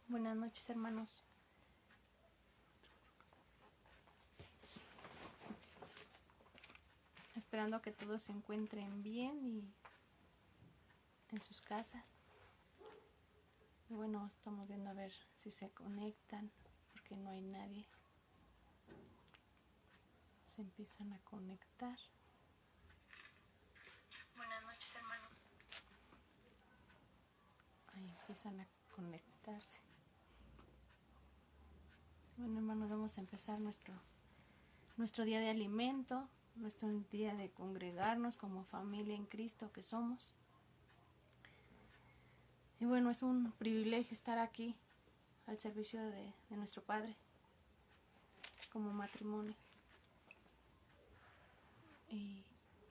Buenas noches, hermanos. Esperando que todos se encuentren bien y en sus casas. Y bueno, estamos viendo a ver si se conectan, porque no hay nadie. Se empiezan a conectar. Buenas noches, hermanos. Ahí empiezan a conectarse. Bueno, hermanos, vamos a empezar nuestro día de alimento, nuestro día de congregarnos como familia en Cristo que somos. Y bueno, es un privilegio estar aquí al servicio de nuestro Padre como matrimonio.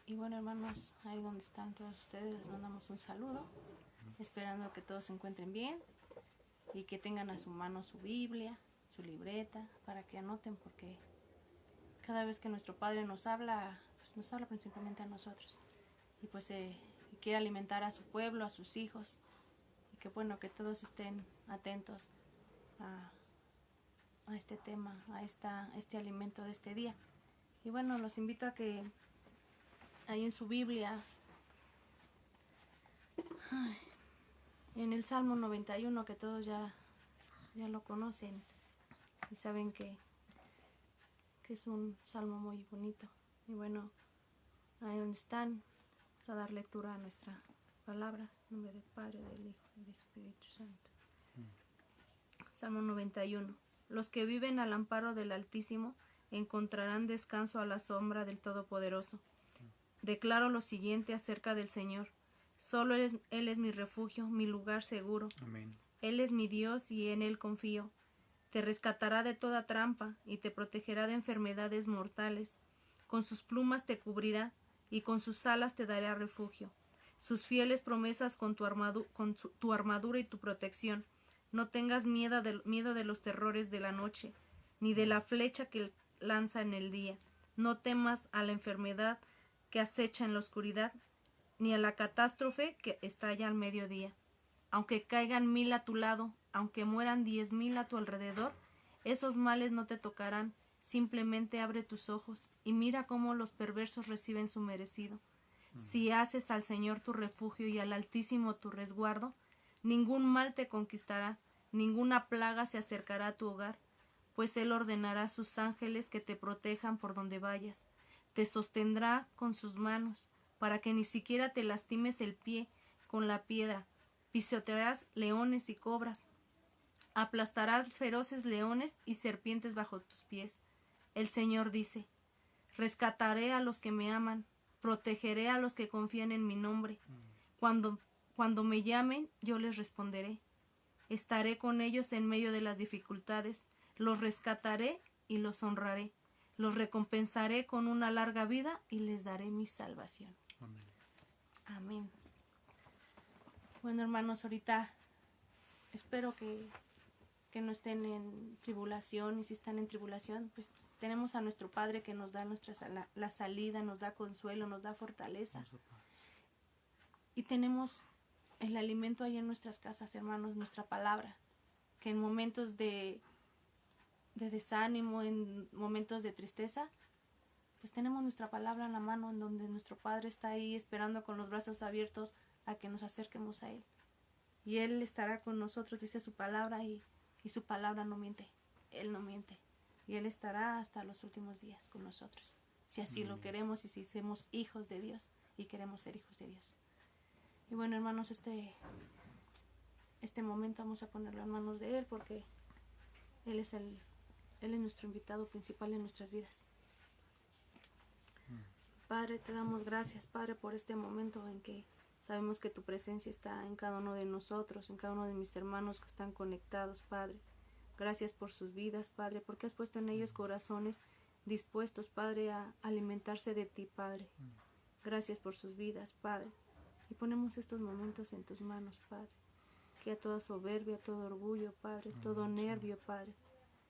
Y bueno, hermanos, ahí donde están todos ustedes les mandamos un saludo, esperando que todos se encuentren bien y que tengan a su mano su Biblia, su libreta, para que anoten, porque cada vez que nuestro Padre nos habla, pues nos habla principalmente a nosotros. Y pues quiere alimentar a su pueblo, a sus hijos, y que bueno, que todos estén atentos a este tema, a este alimento de este día. Y bueno, los invito a que ahí en su Biblia, en el Salmo 91, que todos ya lo conocen y saben que es un salmo muy bonito. Y bueno, ahí donde están, vamos a dar lectura a nuestra palabra, en nombre del Padre, del Hijo y del Espíritu Santo. Salmo 91. Los que viven al amparo del Altísimo encontrarán descanso a la sombra del Todopoderoso. Declaro lo siguiente acerca del Señor. Solo Él es mi refugio, mi lugar seguro. Amén. Él es mi Dios y en Él confío. Te rescatará de toda trampa y te protegerá de enfermedades mortales. Con sus plumas te cubrirá y con sus alas te dará refugio. Sus fieles promesas con tu armadura y tu protección. No tengas miedo de los terrores de la noche, ni de la flecha que lanza en el día. No temas a la enfermedad que acecha en la oscuridad, ni a la catástrofe que estalla al mediodía. Aunque caigan 1000 a tu lado, aunque mueran 10,000 a tu alrededor, esos males no te tocarán. Simplemente abre tus ojos y mira cómo los perversos reciben su merecido. Si haces al Señor tu refugio y al Altísimo tu resguardo, ningún mal te conquistará, ninguna plaga se acercará a tu hogar, pues Él ordenará a sus ángeles que te protejan por donde vayas. Te sostendrá con sus manos, para que ni siquiera te lastimes el pie con la piedra. Pisotearás leones y cobras, aplastarás feroces leones y serpientes bajo tus pies. El Señor dice: rescataré a los que me aman, protegeré a los que confían en mi nombre. Cuando me llamen, yo les responderé. Estaré con ellos en medio de las dificultades, los rescataré y los honraré. Los recompensaré con una larga vida y les daré mi salvación. Amén. Amén. Bueno, hermanos, ahorita espero que no estén en tribulación, y si están en tribulación, pues tenemos a nuestro Padre que nos da la salida, nos da consuelo, nos da fortaleza. Y tenemos el alimento ahí en nuestras casas, hermanos, nuestra palabra, que en momentos de desánimo, en momentos de tristeza, pues tenemos nuestra palabra en la mano, en donde nuestro Padre está ahí esperando con los brazos abiertos a que nos acerquemos a Él. Y Él estará con nosotros, dice su palabra, y su palabra no miente. Él no miente. Y Él estará hasta los últimos días con nosotros, si así lo queremos y si somos hijos de Dios y queremos ser hijos de Dios. Y bueno, hermanos, este momento vamos a ponerlo en manos de Él, porque Él es nuestro invitado principal en nuestras vidas. Padre, te damos gracias, Padre, por este momento en que sabemos que tu presencia está en cada uno de nosotros, en cada uno de mis hermanos que están conectados, Padre. Gracias por sus vidas, Padre, porque has puesto en ellos corazones dispuestos, Padre, a alimentarse de ti, Padre. Gracias por sus vidas, Padre. Y ponemos estos momentos en tus manos, Padre. Que a toda soberbia, todo orgullo, Padre, todo nervio, Padre,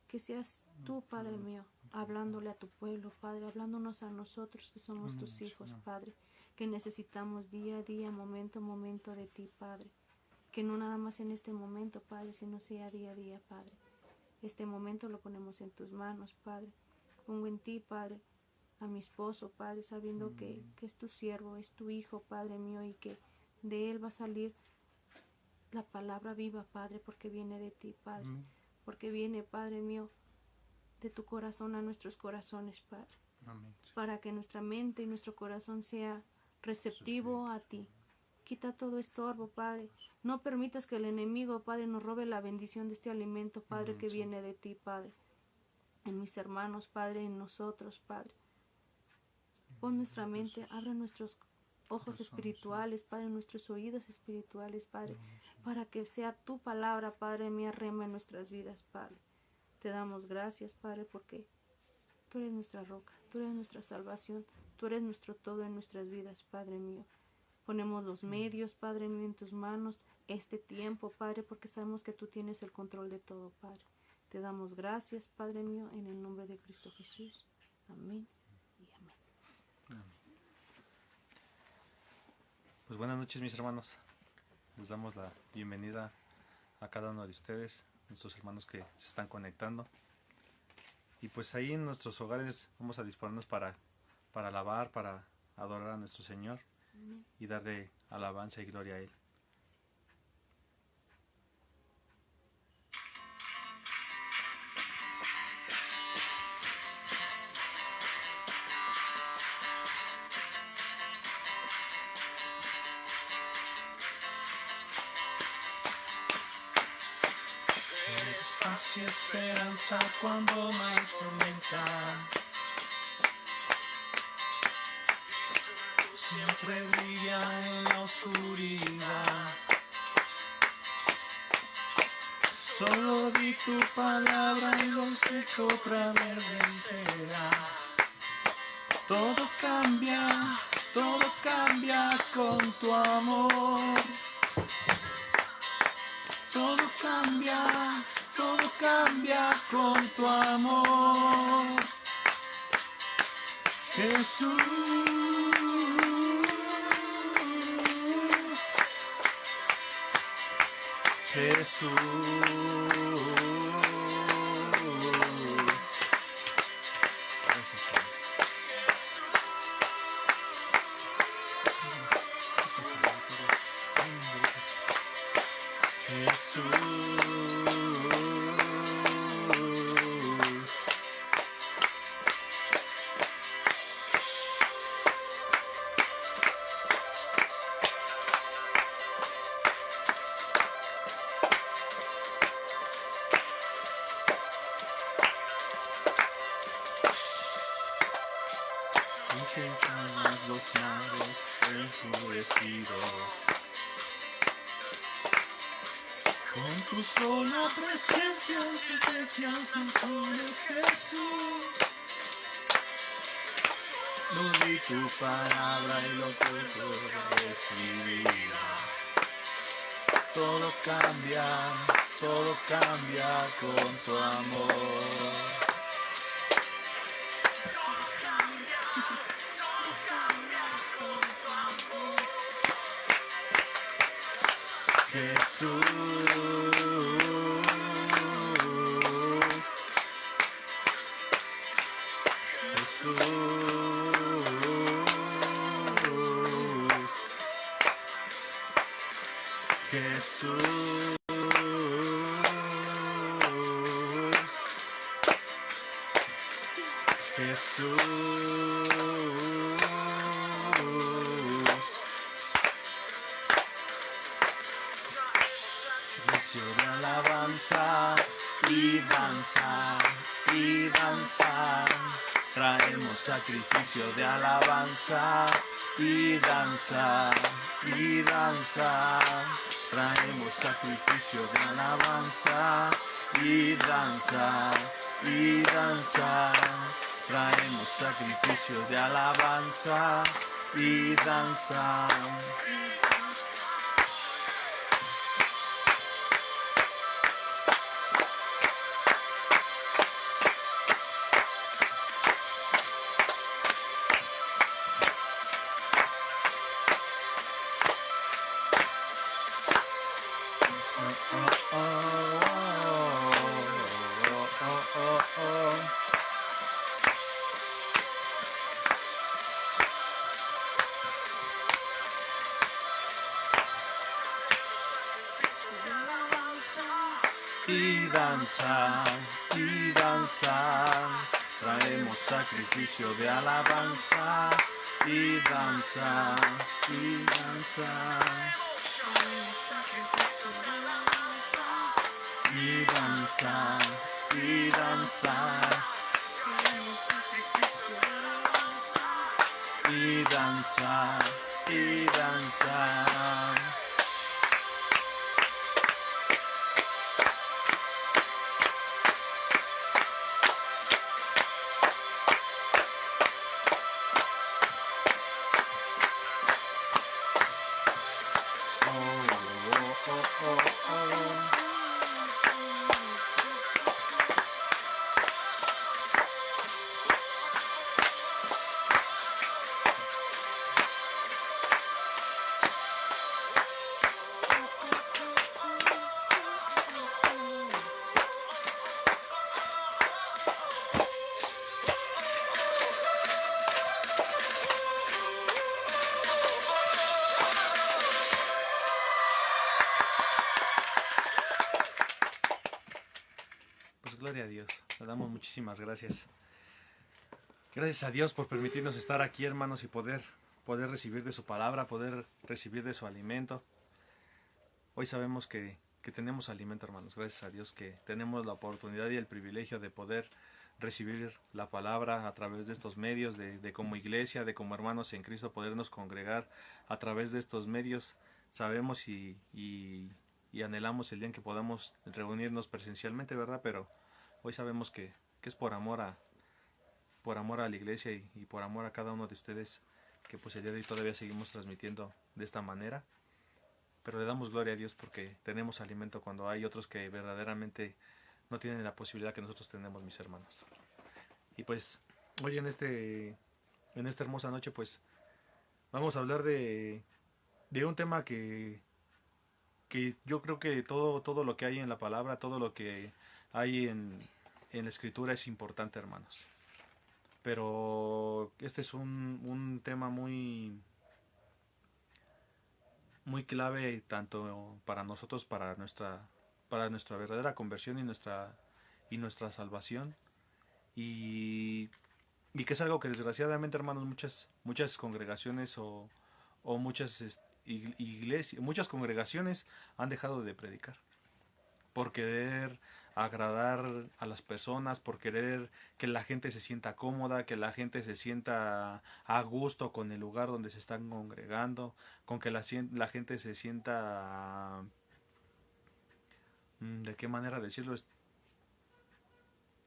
que seas tú, Padre mío, hablándole a tu pueblo, Padre, hablándonos a nosotros que somos tus hijos, Padre, que necesitamos día a día, momento a momento de ti, Padre. que no nada más en este momento, Padre, sino sea día a día, Padre. Este momento lo ponemos en tus manos, Padre. Pongo en ti, Padre, a mi esposo, Padre, sabiendo que es tu siervo, es tu hijo, Padre mío, y que de él va a salir la palabra viva, Padre, porque viene de ti, Padre. Porque viene, Padre mío, de tu corazón a nuestros corazones, Padre. Amén. Para que nuestra mente y nuestro corazón sea receptivo a ti. Quita todo estorbo, Padre. No permitas que el enemigo, Padre, nos robe la bendición de este alimento, Padre, que viene de ti, Padre. En mis hermanos, Padre, en nosotros, Padre. Pon nuestra mente, abre nuestros ojos espirituales, Padre, nuestros oídos espirituales, Padre, para que sea tu palabra, Padre mía, rema en nuestras vidas, Padre. Te damos gracias, Padre, porque tú eres nuestra roca, tú eres nuestra salvación, tú eres nuestro todo en nuestras vidas, Padre mío. Ponemos los medios, Padre mío, en tus manos, este tiempo, Padre, porque sabemos que tú tienes el control de todo, Padre. Te damos gracias, Padre mío, en el nombre de Cristo Jesús. Amén y amén. Pues buenas noches, mis hermanos. Les damos la bienvenida a cada uno de ustedes, nuestros hermanos que se están conectando. Y pues ahí en nuestros hogares vamos a disponernos para alabar, para adorar a nuestro Señor y darle alabanza y gloria a Él. Paz y esperanza cuando no hay tormenta. Siempre brilla en la oscuridad. Solo di tu palabra y los dejo otra vez vencerá. Todo cambia con tu amor. Todo cambia con tu amor. Jesús. Jesús. Enfrentamos los mares enfurecidos. Con tu sola presencia sentencias naciones, Jesús. No di tu palabra y lo que tú recibirá. Todo cambia con tu amor. Jesús, Jesús, Jesús, Jesús. De alabanza y danza, traemos sacrificio de alabanza y danza, traemos sacrificio de alabanza y danza, traemos sacrificio de alabanza y danza. Y danzar, y danzar, traemos sacrificio de alabanza. Y danzar, y danzar, y danzar, y danzar, y danzar, y danzar. Pues gloria a Dios, le damos muchísimas gracias. Gracias a Dios por permitirnos estar aquí, hermanos, y poder recibir de su palabra, poder recibir de su alimento. Hoy sabemos que tenemos alimento, hermanos. Gracias a Dios que tenemos la oportunidad y el privilegio de poder recibir la palabra a través de estos medios, de como iglesia, de como hermanos en Cristo, podernos congregar a través de estos medios. Sabemos y anhelamos el día en que podamos reunirnos presencialmente, ¿verdad? Pero hoy sabemos que es por amor a la iglesia y por amor a cada uno de ustedes, que pues el día de hoy todavía seguimos transmitiendo de esta manera. Pero le damos gloria a Dios porque tenemos alimento cuando hay otros que verdaderamente no tienen la posibilidad que nosotros tenemos, mis hermanos. Y pues hoy en esta hermosa noche pues vamos a hablar de un tema que yo creo que todo lo que hay en la palabra, todo lo que hay en la escritura es importante, hermanos. Pero este es un tema muy clave tanto para nosotros, para nuestra verdadera conversión y nuestra salvación. Y que es algo que desgraciadamente, hermanos, muchas congregaciones o muchas iglesias, muchas congregaciones han dejado de predicar por querer agradar a las personas, por querer que la gente se sienta cómoda, que la gente se sienta a gusto con el lugar donde se están congregando, con que la gente se sienta, ¿de qué manera decirlo?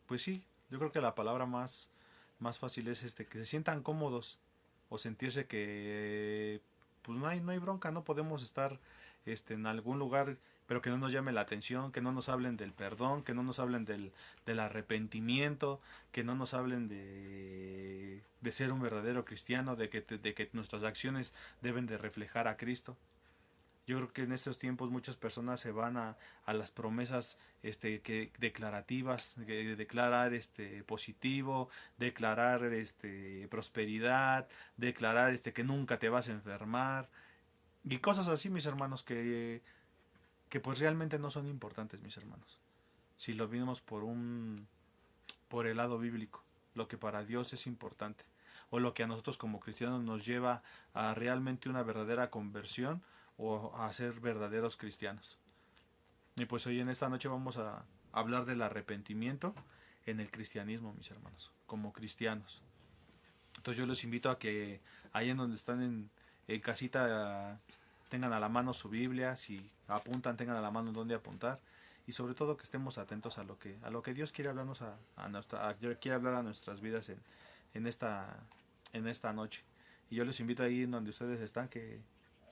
Pues sí, yo creo que la palabra más fácil es que se sientan cómodos o sentirse que pues no hay bronca, no podemos estar en algún lugar, pero que no nos llame la atención, que no nos hablen del perdón, que no nos hablen del arrepentimiento, que no nos hablen de ser un verdadero cristiano, de que nuestras acciones deben de reflejar a Cristo. Yo creo que en estos tiempos muchas personas se van a las promesas declarativas, declarar positivo, declarar prosperidad, declarar que nunca te vas a enfermar y cosas así, mis hermanos, que pues realmente no son importantes, mis hermanos. Si lo vimos por el lado bíblico, lo que para Dios es importante, o lo que a nosotros como cristianos nos lleva a realmente una verdadera conversión o a ser verdaderos cristianos. Y pues hoy en esta noche vamos a hablar del arrepentimiento en el cristianismo, mis hermanos, como cristianos. Entonces yo los invito a que ahí en donde están en casita tengan a la mano su Biblia, si apuntan tengan a la mano donde apuntar, y sobre todo que estemos atentos a lo que Dios quiere hablarnos quiere hablar a nuestras vidas en esta noche. Y yo les invito ahí en donde ustedes están que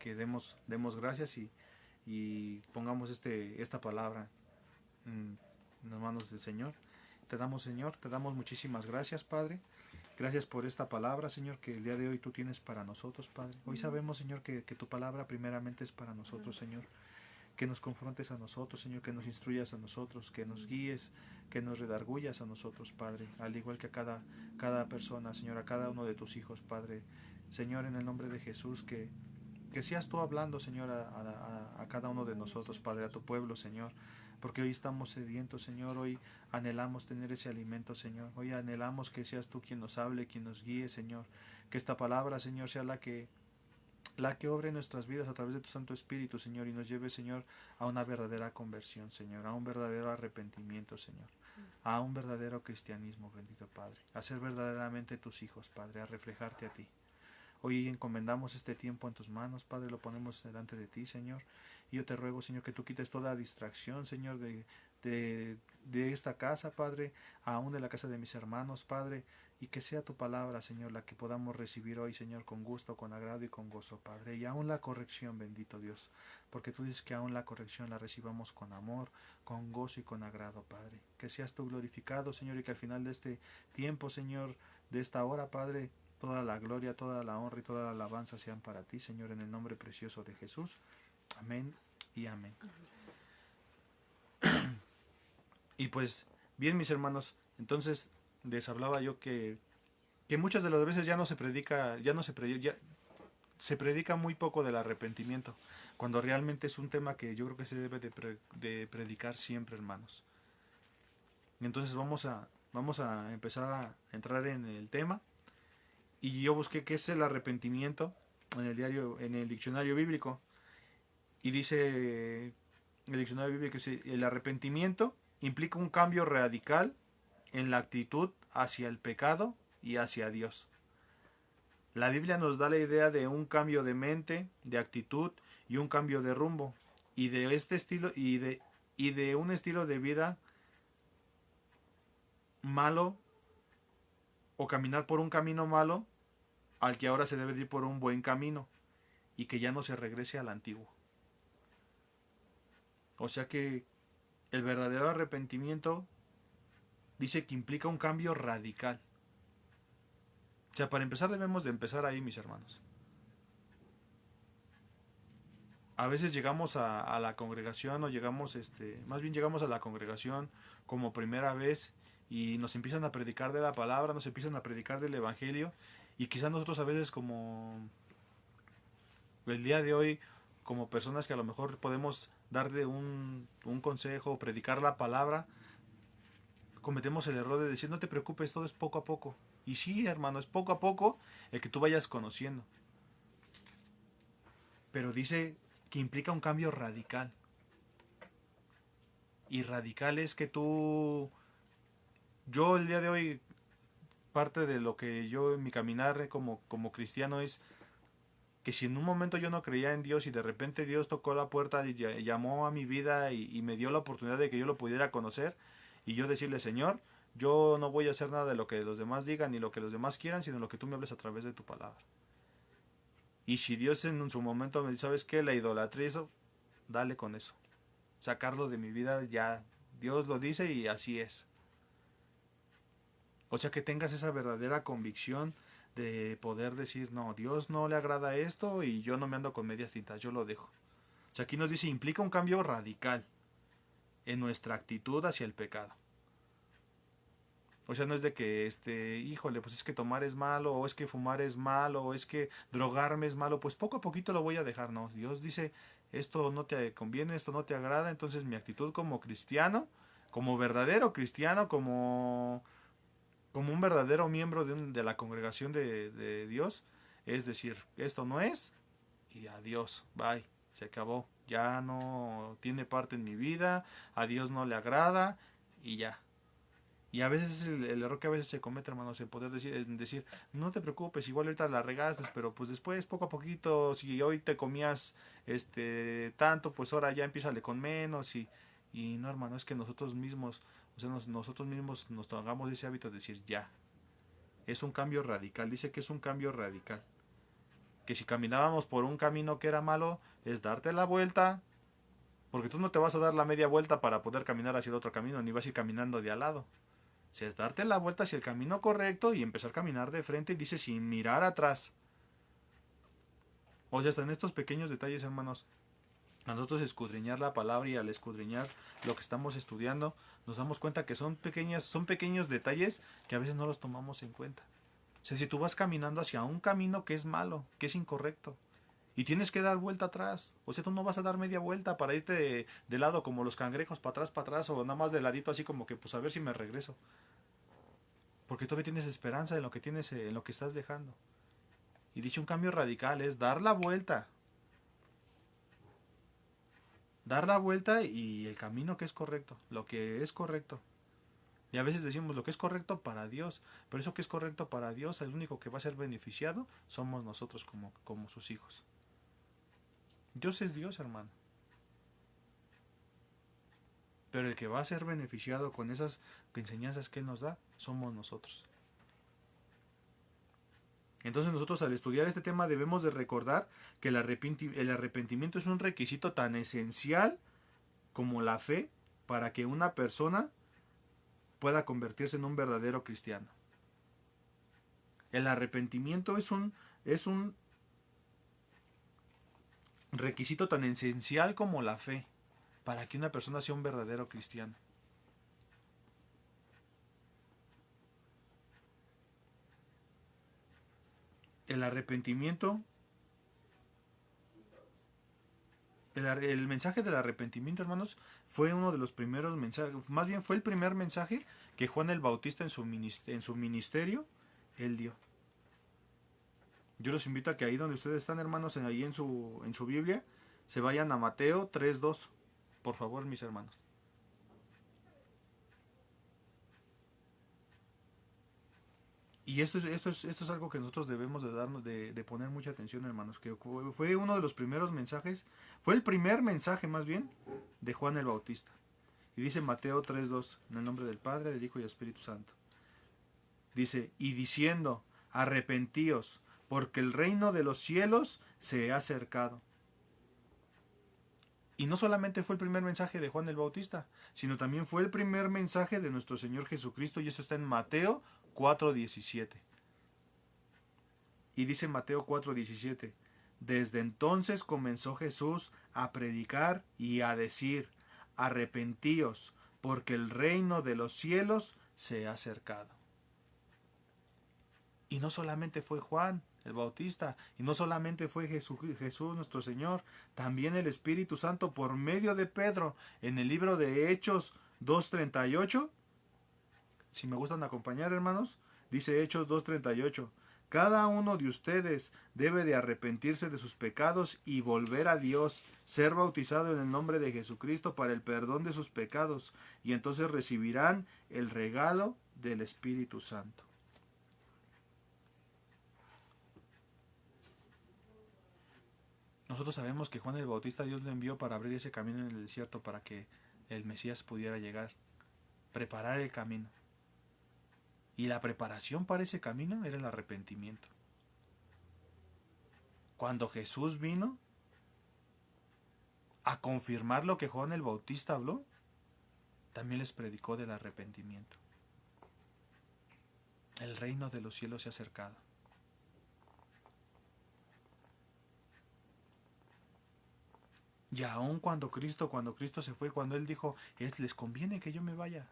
demos gracias y pongamos esta palabra en las manos del Señor. Te damos muchísimas gracias, Padre. Gracias por esta palabra, Señor, que el día de hoy tú tienes para nosotros, Padre. Hoy sabemos, Señor, que tu palabra primeramente es para nosotros, Señor. que nos confrontes a nosotros, Señor, que nos instruyas a nosotros, que nos guíes, que nos redargullas a nosotros, Padre, al igual que a cada persona, Señor, a cada uno de tus hijos, Padre. Señor, en el nombre de Jesús, que seas tú hablando, Señor, a cada uno de nosotros, Padre, a tu pueblo, Señor, porque hoy estamos sedientos, Señor, hoy anhelamos tener ese alimento, Señor, hoy anhelamos que seas tú quien nos hable, quien nos guíe, Señor, que esta palabra, Señor, sea la que obre en nuestras vidas a través de tu Santo Espíritu, Señor, y nos lleve, Señor, a una verdadera conversión, Señor, a un verdadero arrepentimiento, Señor, a un verdadero cristianismo, bendito Padre, a ser verdaderamente tus hijos, Padre, a reflejarte a ti. Hoy encomendamos este tiempo en tus manos, Padre, lo ponemos delante de ti, Señor. Y yo te ruego, Señor, que tú quites toda distracción, Señor, de esta casa, Padre, aún de la casa de mis hermanos, Padre, y que sea tu palabra, Señor, la que podamos recibir hoy, Señor, con gusto, con agrado y con gozo, Padre. Y aún la corrección, bendito Dios, porque tú dices que aún la corrección la recibamos con amor, con gozo y con agrado, Padre. Que seas tú glorificado, Señor, y que al final de este tiempo, Señor, de esta hora, Padre, toda la gloria, toda la honra y toda la alabanza sean para ti, Señor, en el nombre precioso de Jesús. Amén y amén. Y pues, bien, mis hermanos, entonces les hablaba yo que muchas de las veces ya no se predica, se predica muy poco del arrepentimiento, cuando realmente es un tema que yo creo que se debe de predicar siempre, hermanos. Entonces vamos a empezar a entrar en el tema. Y yo busqué qué es el arrepentimiento en el diccionario bíblico. Y dice el diccionario bíblico que el arrepentimiento implica un cambio radical en la actitud hacia el pecado y hacia Dios. La Biblia nos da la idea de un cambio de mente, de actitud y un cambio de rumbo. Y de este estilo y de un estilo de vida malo o caminar por un camino malo al que ahora se debe ir por un buen camino y que ya no se regrese al antiguo. O sea que el verdadero arrepentimiento dice que implica un cambio radical. O sea, para empezar debemos de empezar ahí, mis hermanos. A veces llegamos a la congregación o más bien llegamos a la congregación como primera vez y nos empiezan a predicar de la palabra, nos empiezan a predicar del evangelio. Y quizás nosotros a veces como el día de hoy, como personas que a lo mejor podemos darle un consejo o predicar la palabra, cometemos el error de decir, no te preocupes, todo es poco a poco. Y sí, hermano, es poco a poco el que tú vayas conociendo. Pero dice que implica un cambio radical. Y radical es que yo el día de hoy, parte de lo que yo en mi caminar como cristiano es que si en un momento yo no creía en Dios y de repente Dios tocó la puerta y llamó a mi vida y me dio la oportunidad de que yo lo pudiera conocer y yo decirle, Señor, yo no voy a hacer nada de lo que los demás digan ni lo que los demás quieran, sino lo que tú me hables a través de tu palabra. Y si Dios en su momento me dice, ¿sabes qué? La idolatría, eso, dale con eso. Sacarlo de mi vida, ya Dios lo dice y así es. O sea, que tengas esa verdadera convicción de poder decir, no, Dios no le agrada esto y yo no me ando con medias tintas, yo lo dejo. O sea, aquí nos dice, implica un cambio radical en nuestra actitud hacia el pecado. O sea, no es de que, híjole, pues es que tomar es malo, o es que fumar es malo, o es que drogarme es malo, pues poco a poquito lo voy a dejar. No, Dios dice, esto no te conviene, esto no te agrada, entonces mi actitud como cristiano, como verdadero cristiano, como un verdadero miembro de la congregación de Dios, es decir, esto no es, y adiós, bye, se acabó, ya no tiene parte en mi vida, a Dios no le agrada, y ya. Y a veces el error que a veces se comete, hermanos, en poder decir, no te preocupes, igual ahorita la regaste, pero pues después, poco a poquito, si hoy te comías tanto, pues ahora ya empiézale con menos, y no, hermano, es que nosotros mismos, o sea, nosotros mismos nos hagamos ese hábito de decir ya. Es un cambio radical, dice que es un cambio radical. Que si caminábamos por un camino que era malo, es darte la vuelta, porque tú no te vas a dar la media vuelta para poder caminar hacia el otro camino, ni vas a ir caminando de al lado. O sea, es darte la vuelta hacia el camino correcto y empezar a caminar de frente, y dice sin mirar atrás. O sea, hasta en estos pequeños detalles, hermanos, a nosotros escudriñar la palabra y al escudriñar lo que estamos estudiando, nos damos cuenta que son pequeños detalles que a veces no los tomamos en cuenta. O sea, si tú vas caminando hacia un camino que es malo, que es incorrecto, y tienes que dar vuelta atrás, o sea, tú no vas a dar media vuelta para irte de lado como los cangrejos, para atrás, o nada más de ladito así como que pues a ver si me regreso. Porque todavía tienes esperanza en lo que tienes, en lo que estás dejando. Y dice un cambio radical, es dar la vuelta. Dar la vuelta y el camino que es correcto, lo que es correcto. Y a veces decimos lo que es correcto para Dios, pero eso que es correcto para Dios, el único que va a ser beneficiado somos nosotros como sus hijos. Dios es Dios, hermano. Pero el que va a ser beneficiado con esas enseñanzas que Él nos da, somos nosotros. Entonces nosotros al estudiar este tema debemos de recordar que el arrepentimiento es un requisito tan esencial como la fe para que una persona pueda convertirse en un verdadero cristiano. El arrepentimiento es un requisito tan esencial como la fe para que una persona sea un verdadero cristiano. El arrepentimiento, el mensaje del arrepentimiento, hermanos, fue uno de los primeros mensajes, más bien fue el primer mensaje que Juan el Bautista en su ministerio, él dio. Yo los invito a que ahí donde ustedes están, hermanos, ahí en su Biblia, se vayan a Mateo 3:2, por favor, mis hermanos. Y esto es algo que nosotros debemos de poner mucha atención, hermanos, que fue uno de los primeros mensajes, fue el primer mensaje más bien de Juan el Bautista. Y dice Mateo 3:2, en el nombre del Padre, del Hijo y del Espíritu Santo. Dice, y diciendo, arrepentíos, porque el reino de los cielos se ha acercado. Y no solamente fue el primer mensaje de Juan el Bautista, sino también fue el primer mensaje de nuestro Señor Jesucristo, y esto está en Mateo 4:17. Y dice Mateo 4:17, desde entonces comenzó Jesús a predicar y a decir, arrepentíos, porque el reino de los cielos se ha acercado. Y no solamente fue Juan el Bautista, y no solamente fue Jesús nuestro Señor, también el Espíritu Santo por medio de Pedro, en el libro de Hechos 2:38, si me gustan acompañar, hermanos, dice Hechos 2:38, cada uno de ustedes debe de arrepentirse de sus pecados y volver a Dios, ser bautizado en el nombre de Jesucristo para el perdón de sus pecados, y entonces recibirán el regalo del Espíritu Santo. Nosotros sabemos que Juan el Bautista Dios lo envió para abrir ese camino en el desierto para que el Mesías pudiera llegar, preparar el camino. Y la preparación para ese camino era el arrepentimiento. Cuando Jesús vino a confirmar lo que Juan el Bautista habló, también les predicó del arrepentimiento. El reino de los cielos se ha acercado. Y aun cuando Cristo se fue, cuando Él dijo, les conviene que yo me vaya.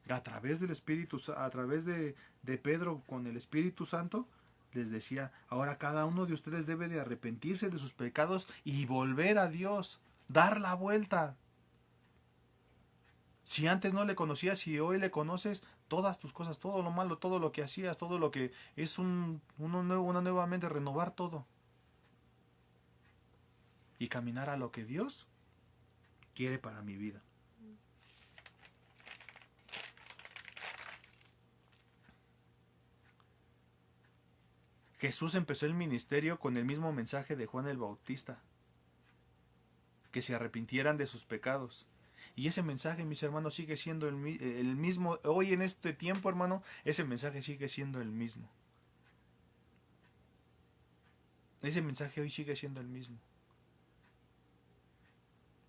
A través del Espíritu, a través de Pedro con el Espíritu Santo, les decía, ahora cada uno de ustedes debe de arrepentirse de sus pecados y volver a Dios, dar la vuelta. Si antes no le conocías y hoy le conoces, todas tus cosas, todo lo malo, todo lo que hacías, todo lo que es una nuevamente renovar todo. Y caminar a lo que Dios quiere para mi vida. Jesús empezó el ministerio con el mismo mensaje de Juan el Bautista, que se arrepintieran de sus pecados. Y ese mensaje, mis hermanos, sigue siendo el mismo. Hoy en este tiempo, hermano, ese mensaje sigue siendo el mismo. Ese mensaje hoy sigue siendo el mismo.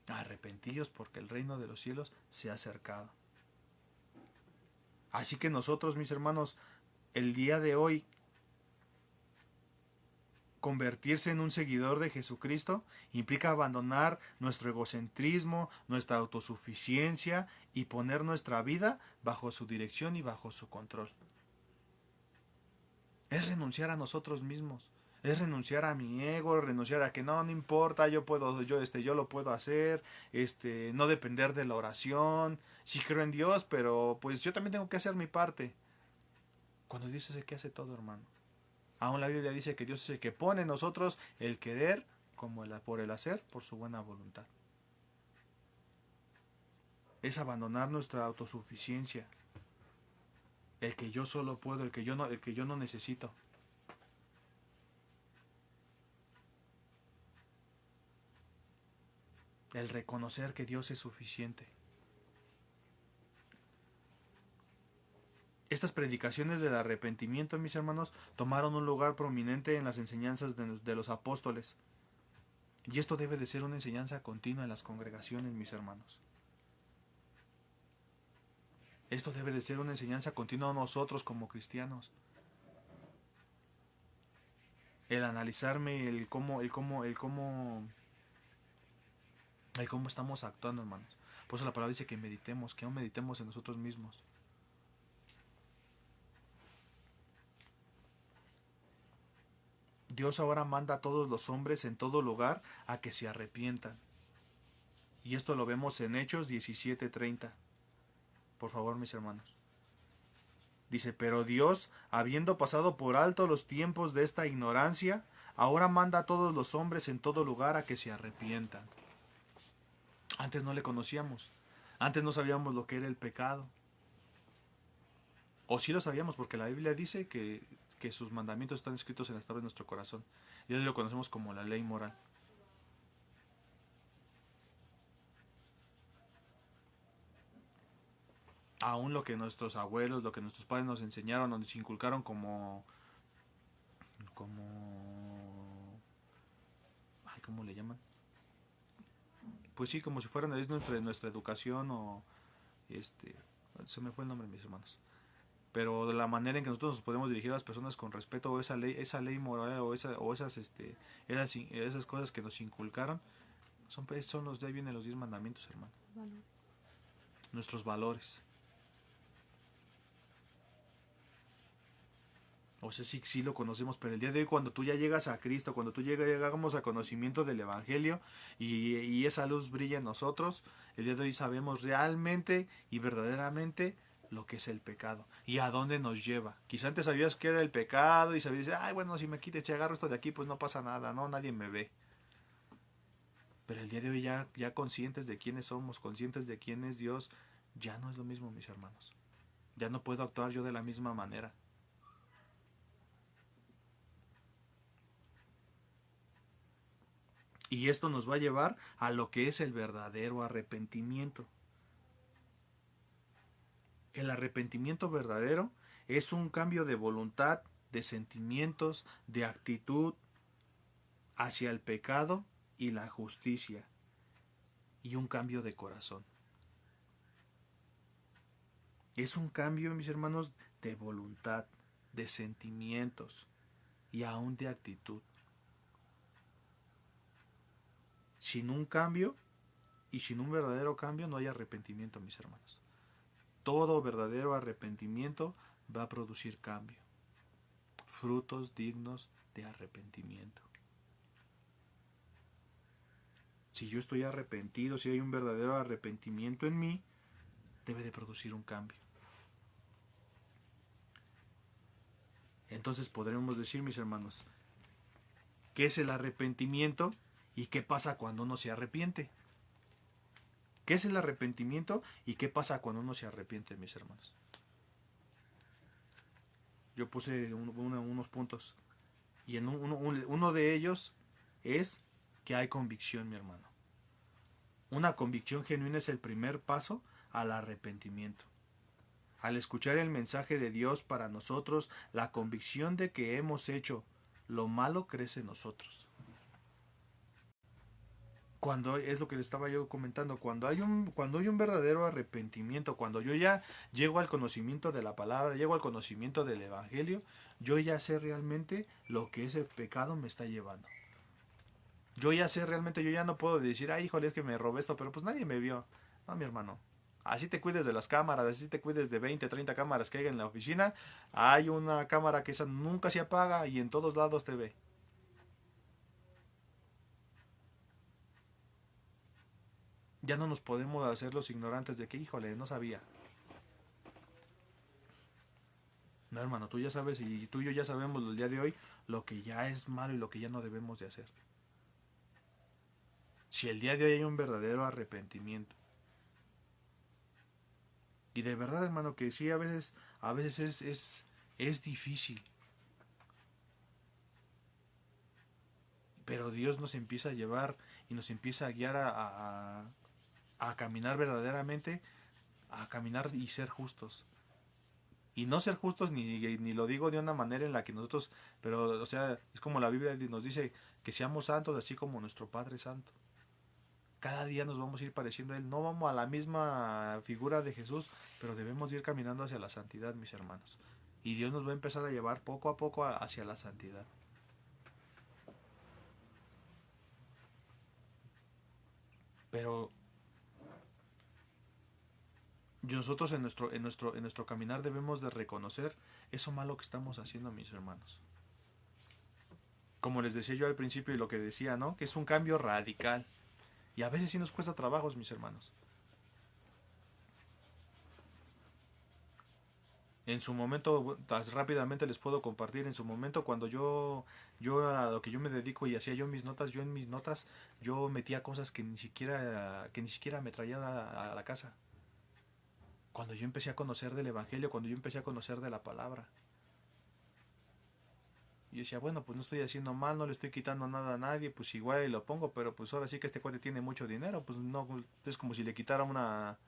Arrepentíos porque el reino de los cielos se ha acercado. Así que nosotros, mis hermanos, el día de hoy, convertirse en un seguidor de Jesucristo implica abandonar nuestro egocentrismo, nuestra autosuficiencia y poner nuestra vida bajo su dirección y bajo su control. Es renunciar a nosotros mismos, es renunciar a mi ego, renunciar a que no importa, yo lo puedo hacer, no depender de la oración. Sí creo en Dios, pero pues yo también tengo que hacer mi parte. Cuando Dios es el que hace todo, hermano. Aún la Biblia dice que Dios es el que pone en nosotros el querer como por el hacer, por su buena voluntad. Es abandonar nuestra autosuficiencia. El que yo solo puedo, el que yo no necesito. El reconocer que Dios es suficiente. Estas predicaciones del arrepentimiento, mis hermanos, tomaron un lugar prominente en las enseñanzas de los apóstoles. Y esto debe de ser una enseñanza continua en las congregaciones, mis hermanos. Esto debe de ser una enseñanza continua a nosotros como cristianos. El analizarme, el cómo estamos actuando, hermanos. Por eso la palabra dice que meditemos, que aún meditemos en nosotros mismos. Dios ahora manda a todos los hombres en todo lugar a que se arrepientan. Y esto lo vemos en Hechos 17:30. Por favor, mis hermanos. Dice, pero Dios, habiendo pasado por alto los tiempos de esta ignorancia, ahora manda a todos los hombres en todo lugar a que se arrepientan. Antes no le conocíamos. Antes no sabíamos lo que era el pecado. O sí lo sabíamos, porque la Biblia dice que sus mandamientos están escritos en las tablas de nuestro corazón. Y hoy lo conocemos como la ley moral. Aún lo que nuestros abuelos, lo que nuestros padres nos enseñaron, nos inculcaron como ¿cómo le llaman? Pues sí, como si fueran es nuestra educación o se me fue el nombre, mis hermanos. Pero de la manera en que nosotros nos podemos dirigir a las personas con respeto, o esa ley moral o esas cosas que nos inculcaron, de ahí vienen los 10 mandamientos, hermano. Valores. Nuestros valores. O sea, sí lo conocemos, pero el día de hoy cuando tú ya llegas a Cristo, cuando tú llegamos a conocimiento del Evangelio y esa luz brilla en nosotros, el día de hoy sabemos realmente y verdaderamente lo que es el pecado y a dónde nos lleva. Quizá antes sabías que era el pecado y sabías, bueno, si me quites, si agarro esto de aquí, pues no pasa nada, no, nadie me ve. Pero el día de hoy ya conscientes de quiénes somos, conscientes de quién es Dios, ya no es lo mismo, mis hermanos. Ya no puedo actuar yo de la misma manera. Y esto nos va a llevar a lo que es el verdadero arrepentimiento. El arrepentimiento verdadero es un cambio de voluntad, de sentimientos, de actitud hacia el pecado y la justicia. Y un cambio de corazón. Es un cambio, mis hermanos, de voluntad, de sentimientos y aún de actitud. Sin un cambio y sin un verdadero cambio no hay arrepentimiento, mis hermanos. Todo verdadero arrepentimiento va a producir cambio. Frutos dignos de arrepentimiento. Si yo estoy arrepentido, si hay un verdadero arrepentimiento en mí, debe de producir un cambio. Entonces podremos decir, mis hermanos, ¿qué es el arrepentimiento? ¿Y qué pasa cuando uno se arrepiente? ¿Qué es el arrepentimiento? ¿Y qué pasa cuando uno se arrepiente, mis hermanos? Yo puse unos puntos. Y en uno de ellos es que hay convicción, mi hermano. Una convicción genuina es el primer paso al arrepentimiento. Al escuchar el mensaje de Dios para nosotros, la convicción de que hemos hecho lo malo crece en nosotros. Cuando es lo que le estaba yo comentando, cuando hay un verdadero arrepentimiento, cuando yo ya llego al conocimiento de la palabra, llego al conocimiento del evangelio, yo ya sé realmente lo que ese pecado me está llevando. Yo ya sé realmente, yo ya no puedo decir, ay, híjole, es que me robé esto, pero pues nadie me vio. No, mi hermano. Así te cuides de las cámaras, así te cuides de 20, 30 cámaras que hay en la oficina. Hay una cámara que esa nunca se apaga y en todos lados te ve. Ya no nos podemos hacer los ignorantes de que, híjole, no sabía. No, hermano, tú ya sabes y tú y yo ya sabemos el día de hoy lo que ya es malo y lo que ya no debemos de hacer. Si el día de hoy hay un verdadero arrepentimiento. Y de verdad, hermano, que sí, a veces es difícil. Pero Dios nos empieza a llevar y nos empieza a guiar a caminar verdaderamente, a caminar y ser justos. Y no ser justos ni lo digo de una manera en la que nosotros, pero o sea, es como la Biblia nos dice que seamos santos así como nuestro Padre es santo. Cada día nos vamos a ir pareciendo a Él. No vamos a la misma figura de Jesús, pero debemos ir caminando hacia la santidad, mis hermanos. Y Dios nos va a empezar a llevar poco a poco hacia la santidad. Pero nosotros en nuestro caminar debemos de reconocer eso malo que estamos haciendo, mis hermanos. Como les decía yo al principio y lo que decía, ¿no? Que es un cambio radical. Y a veces sí nos cuesta trabajos, mis hermanos. En su momento, rápidamente les puedo compartir, en su momento cuando yo a lo que yo me dedico y hacía yo mis notas, yo en mis notas, yo metía cosas que ni siquiera me traía a la casa. Cuando yo empecé a conocer del Evangelio, cuando yo empecé a conocer de la palabra. Y yo decía, bueno, pues no estoy haciendo mal, no le estoy quitando nada a nadie, pues igual lo pongo, pero pues ahora sí que este cuate tiene mucho dinero, pues no, es como si le quitara un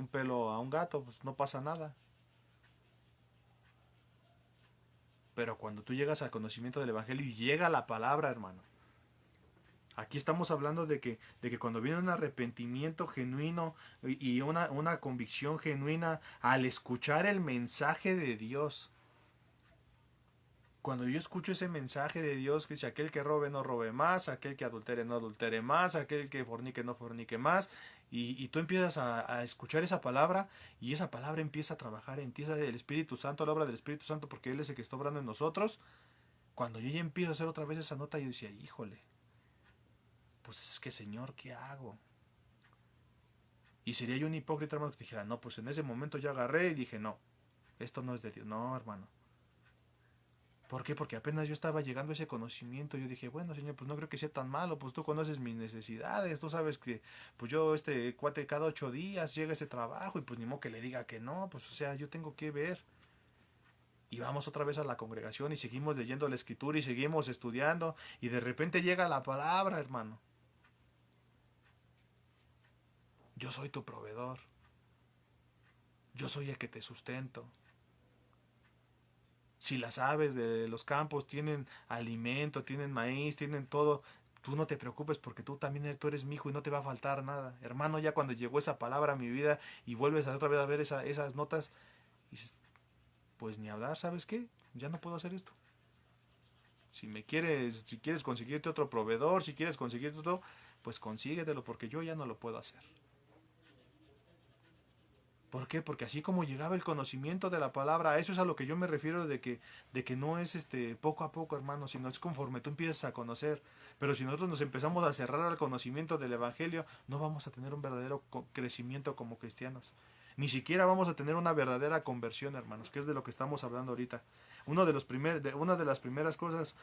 pelo a un gato, pues no pasa nada. Pero cuando tú llegas al conocimiento del Evangelio y llega la palabra, hermano. Aquí estamos hablando de que cuando viene un arrepentimiento genuino y una convicción genuina al escuchar el mensaje de Dios. Cuando yo escucho ese mensaje de Dios que dice aquel que robe no robe más, aquel que adultere no adultere más, aquel que fornique no fornique más, y tú empiezas a escuchar esa palabra y esa palabra empieza a trabajar, empieza el Espíritu Santo, la obra del Espíritu Santo, porque Él es el que está obrando en nosotros. Cuando yo ya empiezo a hacer otra vez esa nota, yo decía, híjole, pues es que Señor, ¿qué hago? Y sería yo un hipócrita, hermano, que dijera, no, pues en ese momento yo agarré y dije, no, esto no es de Dios. No, hermano. ¿Por qué? Porque apenas yo estaba llegando a ese conocimiento, yo dije, bueno, Señor, pues no creo que sea tan malo, pues tú conoces mis necesidades, tú sabes que, pues yo, este cuate, cada 8 días llega ese trabajo y pues ni modo que le diga que no, pues o sea, yo tengo que ver. Y vamos otra vez a la congregación y seguimos leyendo la escritura y seguimos estudiando y de repente llega la palabra, hermano. Yo soy tu proveedor. Yo soy el que te sustento. Si las aves de los campos tienen alimento, tienen maíz, tienen todo, tú no te preocupes porque tú eres mi hijo y no te va a faltar nada. Hermano, ya cuando llegó esa palabra a mi vida y vuelves a otra vez a ver esas notas, dices, pues ni hablar, ¿sabes qué? Ya no puedo hacer esto. Si quieres conseguirte otro proveedor, si quieres conseguirte otro, pues consíguetelo porque yo ya no lo puedo hacer. ¿Por qué? Porque así como llegaba el conocimiento de la palabra, a eso es a lo que yo me refiero de que no es poco a poco, hermano, sino es conforme tú empiezas a conocer. Pero si nosotros nos empezamos a cerrar al conocimiento del Evangelio, no vamos a tener un verdadero crecimiento como cristianos. Ni siquiera vamos a tener una verdadera conversión, hermanos, que es de lo que estamos hablando ahorita. Una de las primeras cosas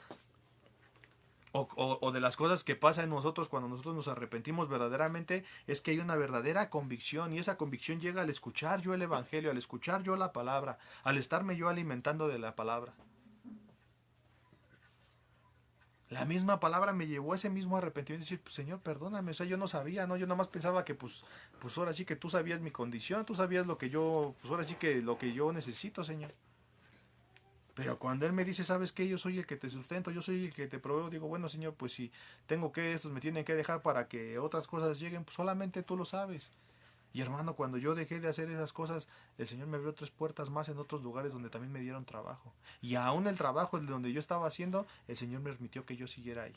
o de las cosas que pasa en nosotros cuando nosotros nos arrepentimos verdaderamente es que hay una verdadera convicción y esa convicción llega al escuchar yo el Evangelio, al escuchar yo la palabra, al estarme yo alimentando de la palabra. La misma palabra me llevó a ese mismo arrepentimiento y decir, pues, Señor, perdóname, o sea, yo no sabía, ¿no? Yo nomás pensaba que pues ahora sí que tú sabías mi condición, tú sabías lo que yo, pues ahora sí que lo que yo necesito, Señor. Pero cuando Él me dice, ¿sabes qué? Yo soy el que te sustento, yo soy el que te proveo, digo, bueno, Señor, pues si tengo que, estos me tienen que dejar para que otras cosas lleguen, pues solamente tú lo sabes. Y hermano, cuando yo dejé de hacer esas cosas, el Señor me abrió 3 puertas más en otros lugares donde también me dieron trabajo. Y aún el trabajo donde yo estaba haciendo, el Señor me permitió que yo siguiera ahí.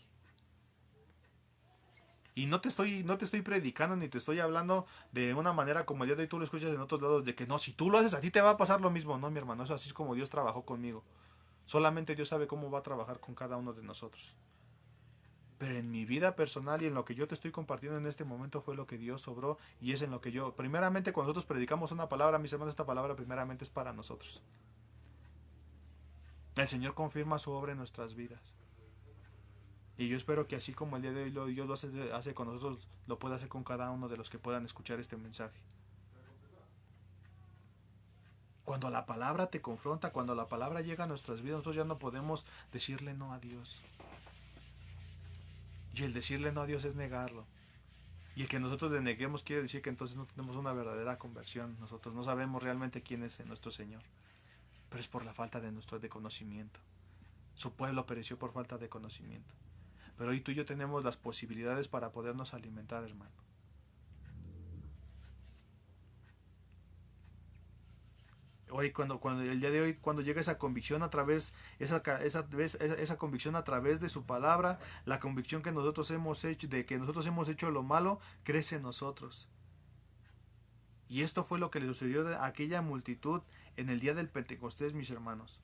Y no te estoy predicando ni te estoy hablando de una manera como el día de hoy tú lo escuchas en otros lados, de que no, si tú lo haces a ti te va a pasar lo mismo. No, mi hermano, eso así es como Dios trabajó conmigo. Solamente Dios sabe cómo va a trabajar con cada uno de nosotros. Pero en mi vida personal y en lo que yo te estoy compartiendo en este momento fue lo que Dios obró y es en lo que yo, primeramente cuando nosotros predicamos una palabra, mis hermanos, esta palabra primeramente es para nosotros. El Señor confirma su obra en nuestras vidas. Y yo espero que así como el día de hoy Dios lo hace con nosotros, lo pueda hacer con cada uno de los que puedan escuchar este mensaje. Cuando la palabra te confronta, cuando la palabra llega a nuestras vidas, nosotros ya no podemos decirle no a Dios. Y el decirle no a Dios es negarlo. Y el que nosotros le neguemos quiere decir que entonces no tenemos una verdadera conversión. Nosotros no sabemos realmente quién es nuestro Señor. Pero es por la falta de conocimiento. Su pueblo pereció por falta de conocimiento. Pero hoy tú y yo tenemos las posibilidades para podernos alimentar, hermano. Hoy cuando el día de hoy cuando llega esa convicción a través esa convicción a través de su palabra, la convicción que nosotros hemos hecho de que nosotros hemos hecho lo malo crece en nosotros. Y esto fue lo que le sucedió a aquella multitud en el día del Pentecostés, mis hermanos.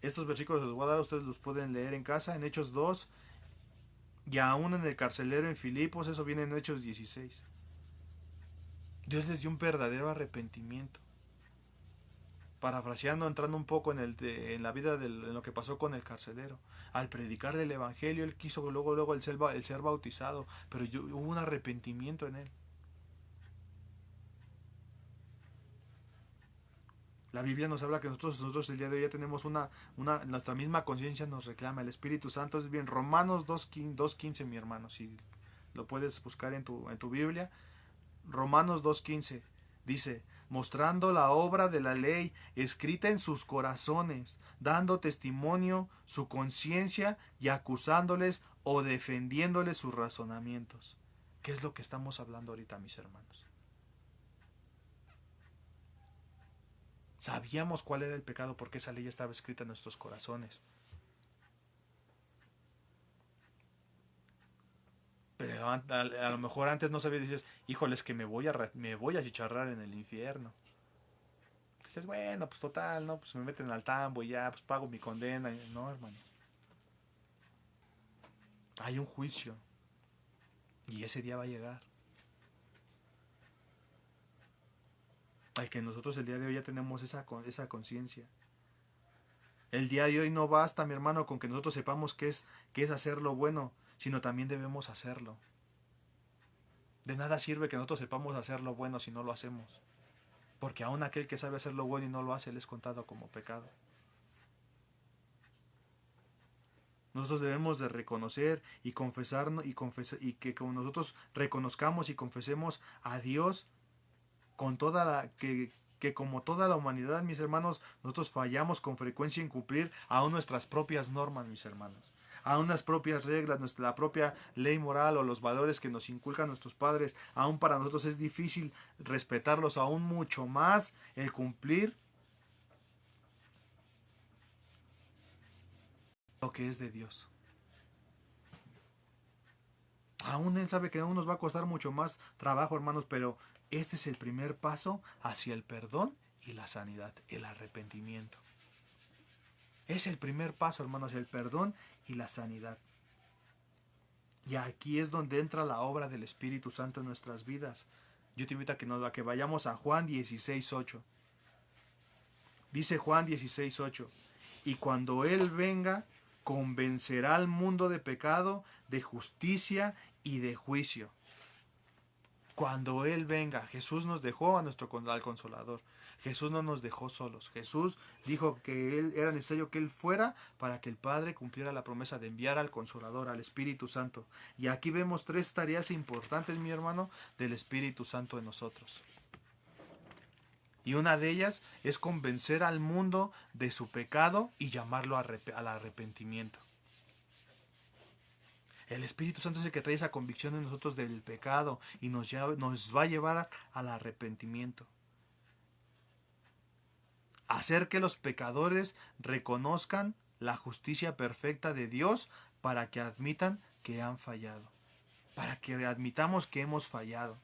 Estos versículos los voy a dar, ustedes los pueden leer en casa, en Hechos 2, y aún en el carcelero en Filipos, eso viene en Hechos 16. Dios les dio un verdadero arrepentimiento. Parafraseando, entrando un poco en la vida en lo que pasó con el carcelero. Al predicarle el evangelio, él quiso luego el ser bautizado, pero hubo un arrepentimiento en él. La Biblia nos habla que nosotros el día de hoy ya tenemos nuestra misma conciencia nos reclama, el Espíritu Santo es bien. Romanos 2.15, mi hermano, si lo puedes buscar en tu Biblia. Romanos 2.15 dice, mostrando la obra de la ley escrita en sus corazones, dando testimonio su conciencia y acusándoles o defendiéndoles sus razonamientos. ¿Qué es lo que estamos hablando ahorita, mis hermanos? Sabíamos cuál era el pecado porque esa ley estaba escrita en nuestros corazones. Pero a lo mejor antes no sabías, dices, híjoles que me voy a chicharrar en el infierno. Dices, bueno, pues total, no, pues me meten al tambo y ya, pues pago mi condena. No, hermano. Hay un juicio. Y ese día va a llegar. Al que nosotros el día de hoy ya tenemos esa conciencia. El día de hoy no basta, mi hermano, con que nosotros sepamos qué es hacer lo bueno, sino también debemos hacerlo. De nada sirve que nosotros sepamos hacer lo bueno si no lo hacemos. Porque aún aquel que sabe hacer lo bueno y no lo hace, le es contado como pecado. Nosotros debemos de reconocer y confesar y que como nosotros reconozcamos y confesemos a Dios con que como toda la humanidad, mis hermanos, nosotros fallamos con frecuencia en cumplir aún nuestras propias normas, mis hermanos. Aún las propias reglas, la propia ley moral o los valores que nos inculcan nuestros padres, aún para nosotros es difícil respetarlos, aún mucho más el cumplir lo que es de Dios. Aún Él sabe que aún nos va a costar mucho más trabajo, hermanos, pero este es el primer paso hacia el perdón y la sanidad, el arrepentimiento. Es el primer paso, hermanos, hacia el perdón y la sanidad. Y aquí es donde entra la obra del Espíritu Santo en nuestras vidas. Yo te invito a que vayamos a Juan 16:8. Dice Juan 16:8. Y cuando Él venga, convencerá al mundo de pecado, de justicia y de juicio. Cuando Él venga, Jesús nos dejó al Consolador. Jesús no nos dejó solos. Jesús dijo que era necesario que Él fuera para que el Padre cumpliera la promesa de enviar al Consolador, al Espíritu Santo. Y aquí vemos 3 tareas importantes, mi hermano, del Espíritu Santo en nosotros. Y una de ellas es convencer al mundo de su pecado y llamarlo al arrepentimiento. El Espíritu Santo es el que trae esa convicción en nosotros del pecado y nos va a llevar al arrepentimiento. Hacer que los pecadores reconozcan la justicia perfecta de Dios para que admitan que han fallado. Para que admitamos que hemos fallado.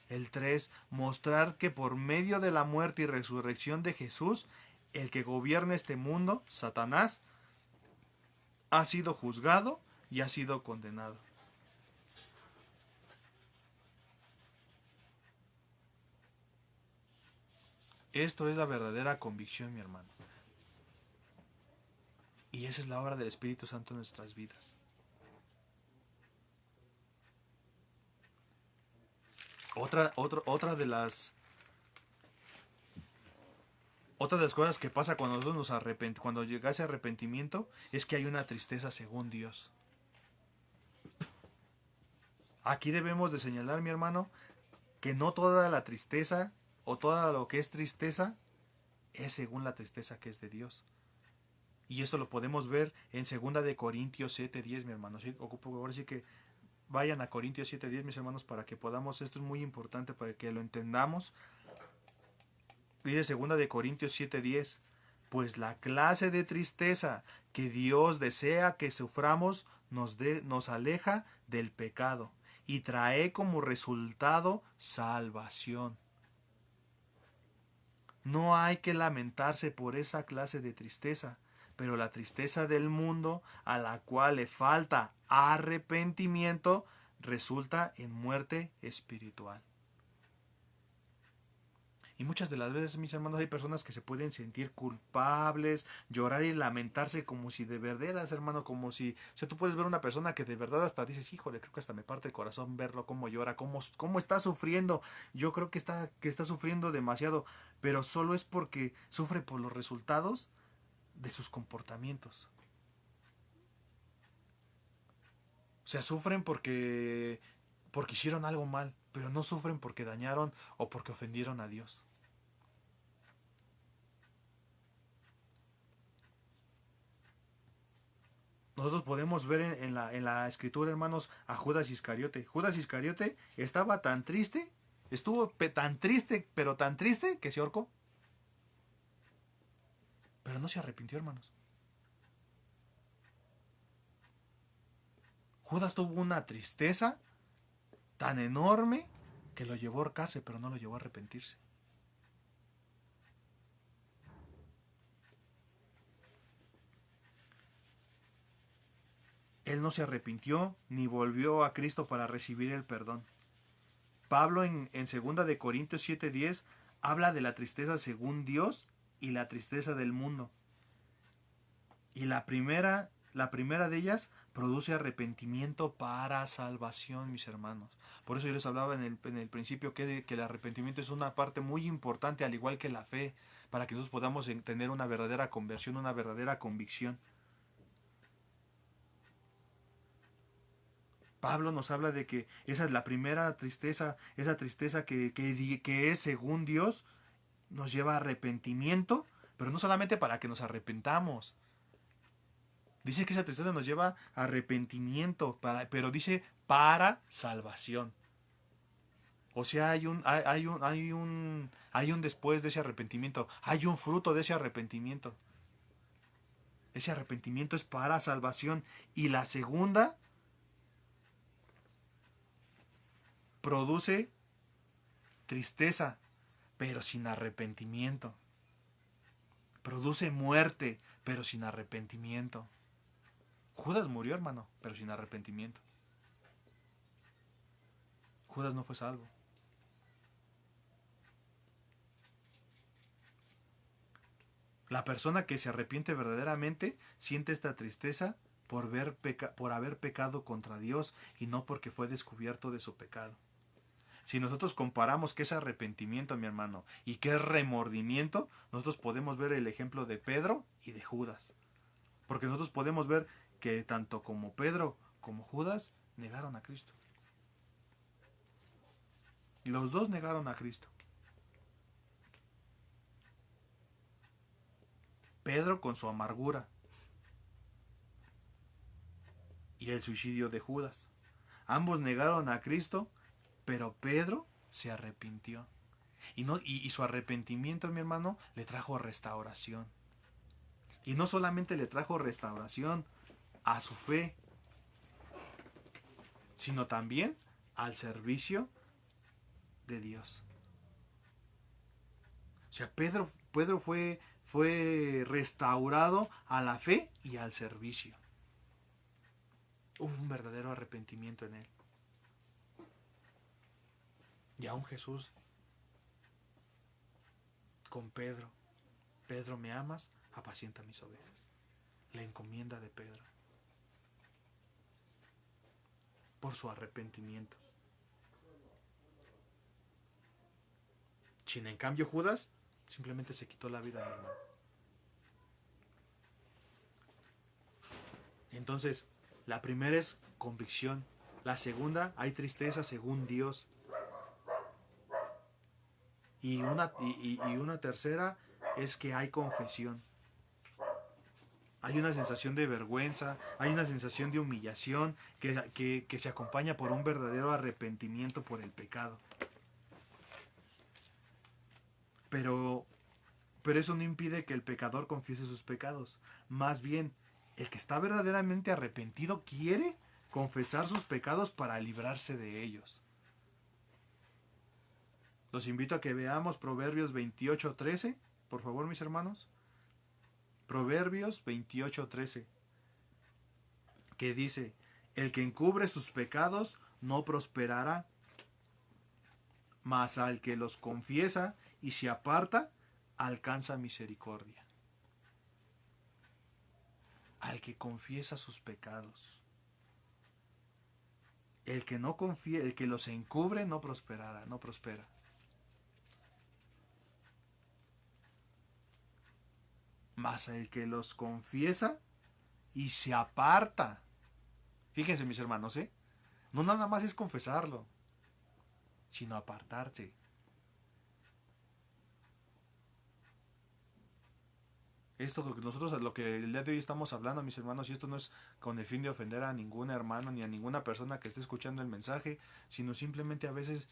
El 3, mostrar que por medio de la muerte y resurrección de Jesús, el que gobierna este mundo, Satanás, ha sido juzgado y ha sido condenado. Esto es la verdadera convicción, mi hermano. Y esa es la obra del Espíritu Santo en nuestras vidas. Otra de las cosas que pasa cuando nosotros cuando llega ese arrepentimiento, es que hay una tristeza según Dios. Aquí debemos de señalar, mi hermano, que no toda la tristeza o todo lo que es tristeza es según la tristeza que es de Dios. Y esto lo podemos ver en 2 de Corintios 7:10, mi hermano. ¿Sí? Ahora sí que vayan a Corintios 7:10, mis hermanos, para que podamos, esto es muy importante para que lo entendamos. Dice 2 de Corintios 7:10, pues la clase de tristeza que Dios desea que suframos nos aleja del pecado y trae como resultado salvación. No hay que lamentarse por esa clase de tristeza, pero la tristeza del mundo, a la cual le falta arrepentimiento, resulta en muerte espiritual. Y muchas de las veces, mis hermanos, hay personas que se pueden sentir culpables, llorar y lamentarse como si de verdad, hermano, como si... O sea, tú puedes ver una persona que de verdad hasta dices, híjole, creo que hasta me parte el corazón verlo, cómo llora, cómo está sufriendo. Yo creo que está sufriendo demasiado, pero solo es porque sufre por los resultados de sus comportamientos. O sea, sufren porque hicieron algo mal, pero no sufren porque dañaron o porque ofendieron a Dios. Nosotros podemos ver en la escritura, hermanos, a Judas Iscariote. Judas Iscariote estaba tan triste, estuvo tan triste, pero tan triste que se ahorcó. Pero no se arrepintió, hermanos. Judas tuvo una tristeza tan enorme que lo llevó a ahorcarse, pero no lo llevó a arrepentirse. Él no se arrepintió ni volvió a Cristo para recibir el perdón. Pablo en 2 de Corintios 7:10 habla de la tristeza según Dios y la tristeza del mundo. Y la primera de ellas produce arrepentimiento para salvación, mis hermanos. Por eso yo les hablaba en el principio que el arrepentimiento es una parte muy importante, al igual que la fe, para que nosotros podamos tener una verdadera conversión, una verdadera convicción. Pablo nos habla de que esa es la primera tristeza, esa tristeza que es según Dios, nos lleva a arrepentimiento, pero no solamente para que nos arrepentamos. Dice que esa tristeza nos lleva a arrepentimiento, pero dice para salvación. O sea, hay un después de ese arrepentimiento, hay un fruto de ese arrepentimiento. Ese arrepentimiento es para salvación. Y la segunda produce tristeza, pero sin arrepentimiento. Produce muerte, pero sin arrepentimiento. Judas murió, hermano, pero sin arrepentimiento. Judas no fue salvo. La persona que se arrepiente verdaderamente siente esta tristeza por haber pecado contra Dios y no porque fue descubierto de su pecado. Si nosotros comparamos qué es arrepentimiento, mi hermano, y qué es remordimiento, nosotros podemos ver el ejemplo de Pedro y de Judas. Porque nosotros podemos ver que tanto como Pedro como Judas negaron a Cristo. Los dos negaron a Cristo. Pedro con su amargura y el suicidio de Judas. Ambos negaron a Cristo, pero Pedro se arrepintió. Y su arrepentimiento, mi hermano, le trajo restauración. Y no solamente le trajo restauración a su fe, sino también al servicio de Dios. O sea, Pedro fue restaurado a la fe y al servicio. Hubo un verdadero arrepentimiento en él. Y aún Jesús con Pedro: Pedro, ¿me amas? Apacienta mis ovejas. La encomienda de Pedro por su arrepentimiento. En cambio Judas simplemente se quitó la vida, mi hermano. Entonces, la primera es convicción. La segunda, hay tristeza según Dios. Y una tercera es que hay confesión. Hay una sensación de vergüenza, hay una sensación de humillación que se acompaña por un verdadero arrepentimiento por el pecado. Pero eso no impide que el pecador confiese sus pecados. Más bien, el que está verdaderamente arrepentido quiere confesar sus pecados para librarse de ellos. Los invito a que veamos Proverbios 28:13, por favor, mis hermanos. Proverbios 28:13, que dice: el que encubre sus pecados no prosperará, mas al que los confiesa y se aparta, alcanza misericordia. Al que confiesa sus pecados. El que no confía, el que los encubre no prosperará, no prospera. Mas el que los confiesa y se aparta. Fíjense, mis hermanos, no nada más es confesarlo, sino apartarse. Esto lo que el día de hoy estamos hablando, mis hermanos, y esto no es con el fin de ofender a ningún hermano ni a ninguna persona que esté escuchando el mensaje, sino simplemente a veces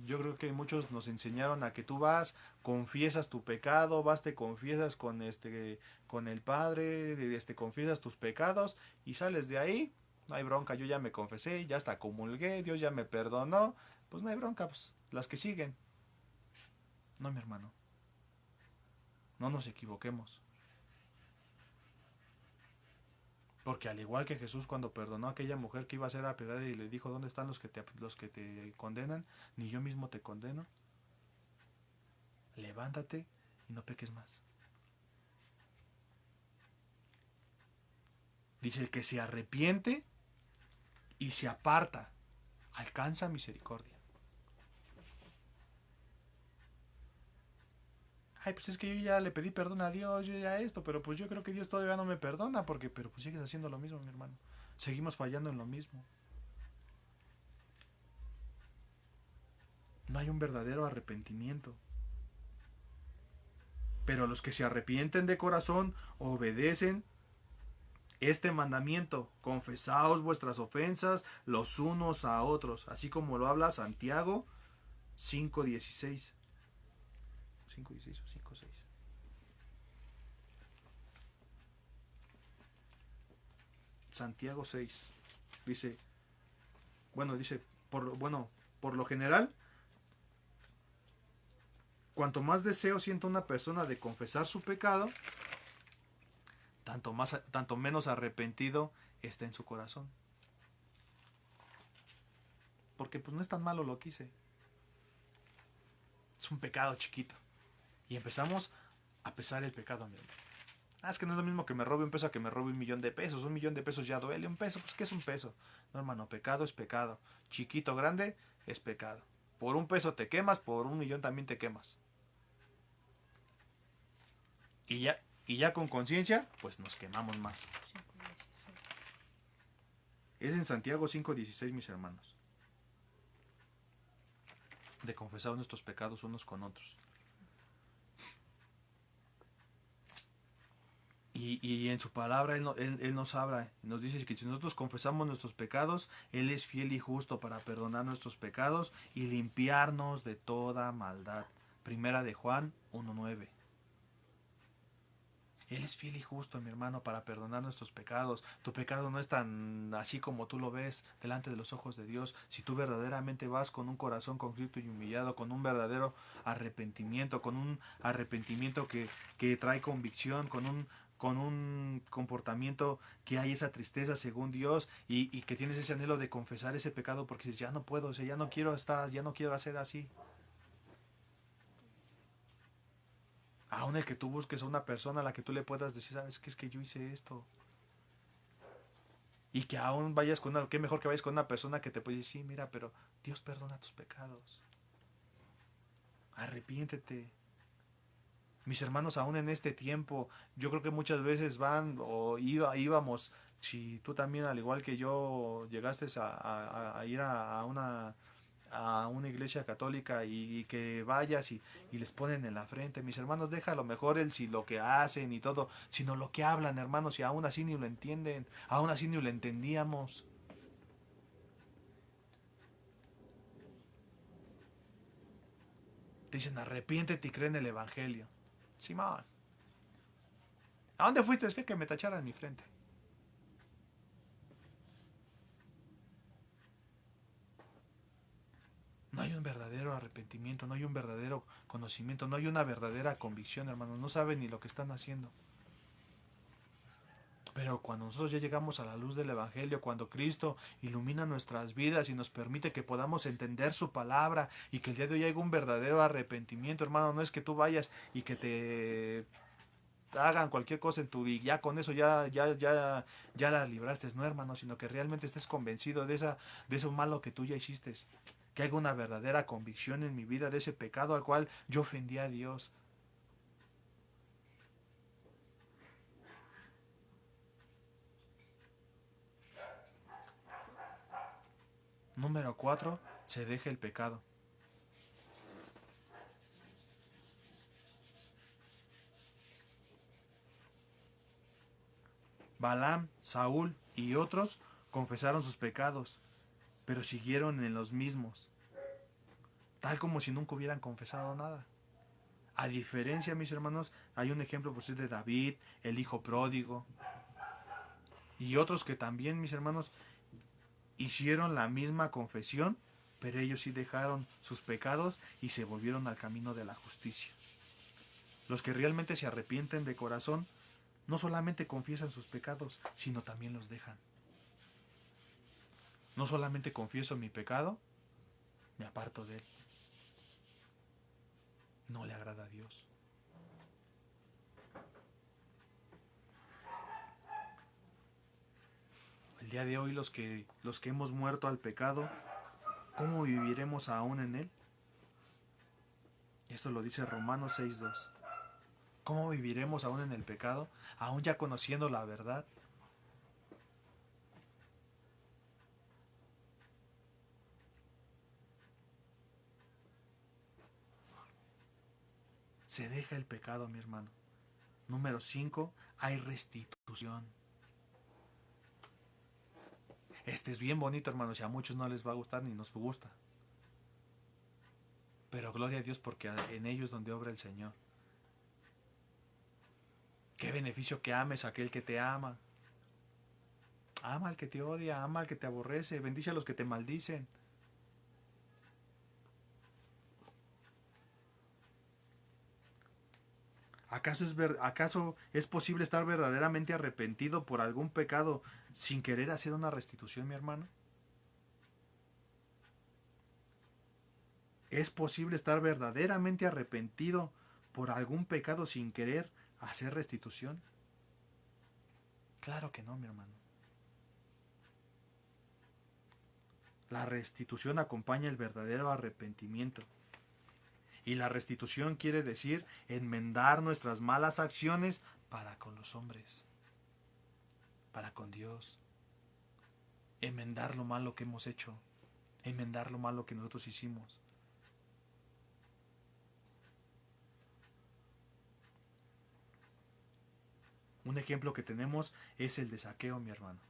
yo creo que muchos nos enseñaron a que tú vas, confiesas tu pecado, vas, te confiesas con el Padre, confiesas tus pecados y sales de ahí. No hay bronca, yo ya me confesé, ya hasta comulgué, Dios ya me perdonó, pues no hay bronca, pues las que siguen. No, mi hermano, no nos equivoquemos. Porque al igual que Jesús cuando perdonó a aquella mujer que iba a ser apedreada y le dijo: ¿dónde están los que te condenan? Ni yo mismo te condeno. Levántate y no peques más. Dice: el que se arrepiente y se aparta, alcanza misericordia. Ay, pues es que yo ya le pedí perdón a Dios, yo ya esto, pero pues yo creo que Dios todavía no me perdona, pero pues sigues haciendo lo mismo, mi hermano. Seguimos fallando en lo mismo. No hay un verdadero arrepentimiento. Pero los que se arrepienten de corazón obedecen este mandamiento: confesaos vuestras ofensas los unos a otros, así como lo habla Santiago 5:16. 5:16 o 5:6. Santiago 6 dice, por lo general, cuanto más deseo siente una persona de confesar su pecado, tanto menos arrepentido está en su corazón. Porque pues no es tan malo lo que hice. Es un pecado chiquito. Y empezamos a pesar el pecado, mi hermano. Es que no es lo mismo que me robe un peso a que me robe $1,000,000 de pesos. $1,000,000 de pesos ya duele. Un peso, pues ¿qué es un peso? No, hermano, pecado es pecado. Chiquito, grande, es pecado. Por un peso te quemas, por 1,000,000 también te quemas. Y ya con conciencia, pues nos quemamos más. Es en Santiago 5:16, mis hermanos. De confesar nuestros pecados unos con otros. Y en su palabra Él nos habla, nos dice que si nosotros confesamos nuestros pecados, Él es fiel y justo para perdonar nuestros pecados y limpiarnos de toda maldad. Primera de Juan 1:9. Él es fiel y justo, mi hermano, para perdonar nuestros pecados. Tu pecado no es tan así como tú lo ves delante de los ojos de Dios. Si tú verdaderamente vas con un corazón contrito y humillado, con un verdadero arrepentimiento, con un arrepentimiento que trae convicción, con un comportamiento que hay esa tristeza según Dios y que tienes ese anhelo de confesar ese pecado porque dices, ya no puedo, o sea, ya no quiero estar, ya no quiero hacer así. Aún el que tú busques a una persona a la que tú le puedas decir, ¿sabes qué? Es que yo hice esto. Y que aún vayas con una, qué mejor que vayas con una persona que te puede decir, sí, mira, pero Dios perdona tus pecados. Arrepiéntete. Mis hermanos, aún en este tiempo, yo creo que muchas veces van o íbamos, si tú también, al igual que yo, llegaste a ir a una iglesia católica y que vayas y les ponen en la frente, mis hermanos, deja a lo mejor el si lo que hacen y todo, sino lo que hablan, hermanos, y aún así ni lo entienden, aún así ni lo entendíamos. Te dicen, arrepiéntete y cree en el Evangelio. Simón, ¿a dónde fuiste? Fue que me tacharan mi frente. No hay un verdadero arrepentimiento, no hay un verdadero conocimiento, no hay una verdadera convicción, hermanos. No saben ni lo que están haciendo. Pero cuando nosotros ya llegamos a la luz del Evangelio, cuando Cristo ilumina nuestras vidas y nos permite que podamos entender su palabra y que el día de hoy haya un verdadero arrepentimiento, hermano, no es que tú vayas y que te hagan cualquier cosa en tu vida y ya con eso ya la libraste, no, hermano, sino que realmente estés convencido de eso malo que tú ya hiciste, que haya una verdadera convicción en mi vida de ese pecado al cual yo ofendí a Dios. Número 4, se deja el pecado. Balaam, Saúl y otros confesaron sus pecados, pero siguieron en los mismos, tal como si nunca hubieran confesado nada. A diferencia, mis hermanos, hay un ejemplo por decir de David, el hijo pródigo, y otros que también, mis hermanos, hicieron la misma confesión, pero ellos sí dejaron sus pecados y se volvieron al camino de la justicia. Los que realmente se arrepienten de corazón, no solamente confiesan sus pecados, sino también los dejan. No solamente confieso mi pecado, me aparto de él. No le agrada a Dios. El día de hoy los que hemos muerto al pecado, ¿cómo viviremos aún en él? Esto lo dice Romanos 6:2. ¿Cómo viviremos aún en el pecado, aún ya conociendo la verdad? Se deja el pecado, mi hermano. Número 5, hay restitución. Este es bien bonito, hermanos, y a muchos no les va a gustar ni nos gusta. Pero gloria a Dios porque en ellos es donde obra el Señor. Qué beneficio que ames a aquel que te ama. Ama al que te odia, ama al que te aborrece, bendice a los que te maldicen. ¿Acaso es posible estar verdaderamente arrepentido por algún pecado sin querer hacer una restitución, mi hermano? ¿Es posible estar verdaderamente arrepentido por algún pecado sin querer hacer restitución? Claro que no, mi hermano. La restitución acompaña el verdadero arrepentimiento. Y la restitución quiere decir enmendar nuestras malas acciones para con los hombres, para con Dios. Enmendar lo malo que hemos hecho, enmendar lo malo que nosotros hicimos. Un ejemplo que tenemos es el de Zaqueo, mi hermano.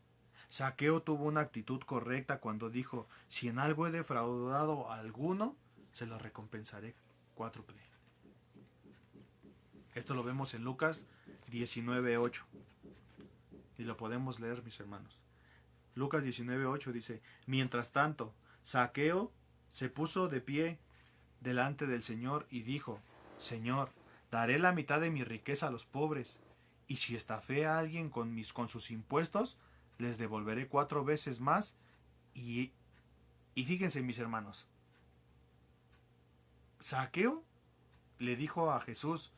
Zaqueo tuvo una actitud correcta cuando dijo, si en algo he defraudado a alguno, se lo recompensaré cuádruple. Esto lo vemos en Lucas 19:8. Y lo podemos leer, mis hermanos. Lucas 19:8 dice, mientras tanto, Zaqueo se puso de pie delante del Señor y dijo, Señor, daré la mitad de mi riqueza a los pobres, y si estafé a alguien con sus impuestos, les devolveré 4 veces más. Y fíjense, mis hermanos, Zaqueo le dijo a Jesús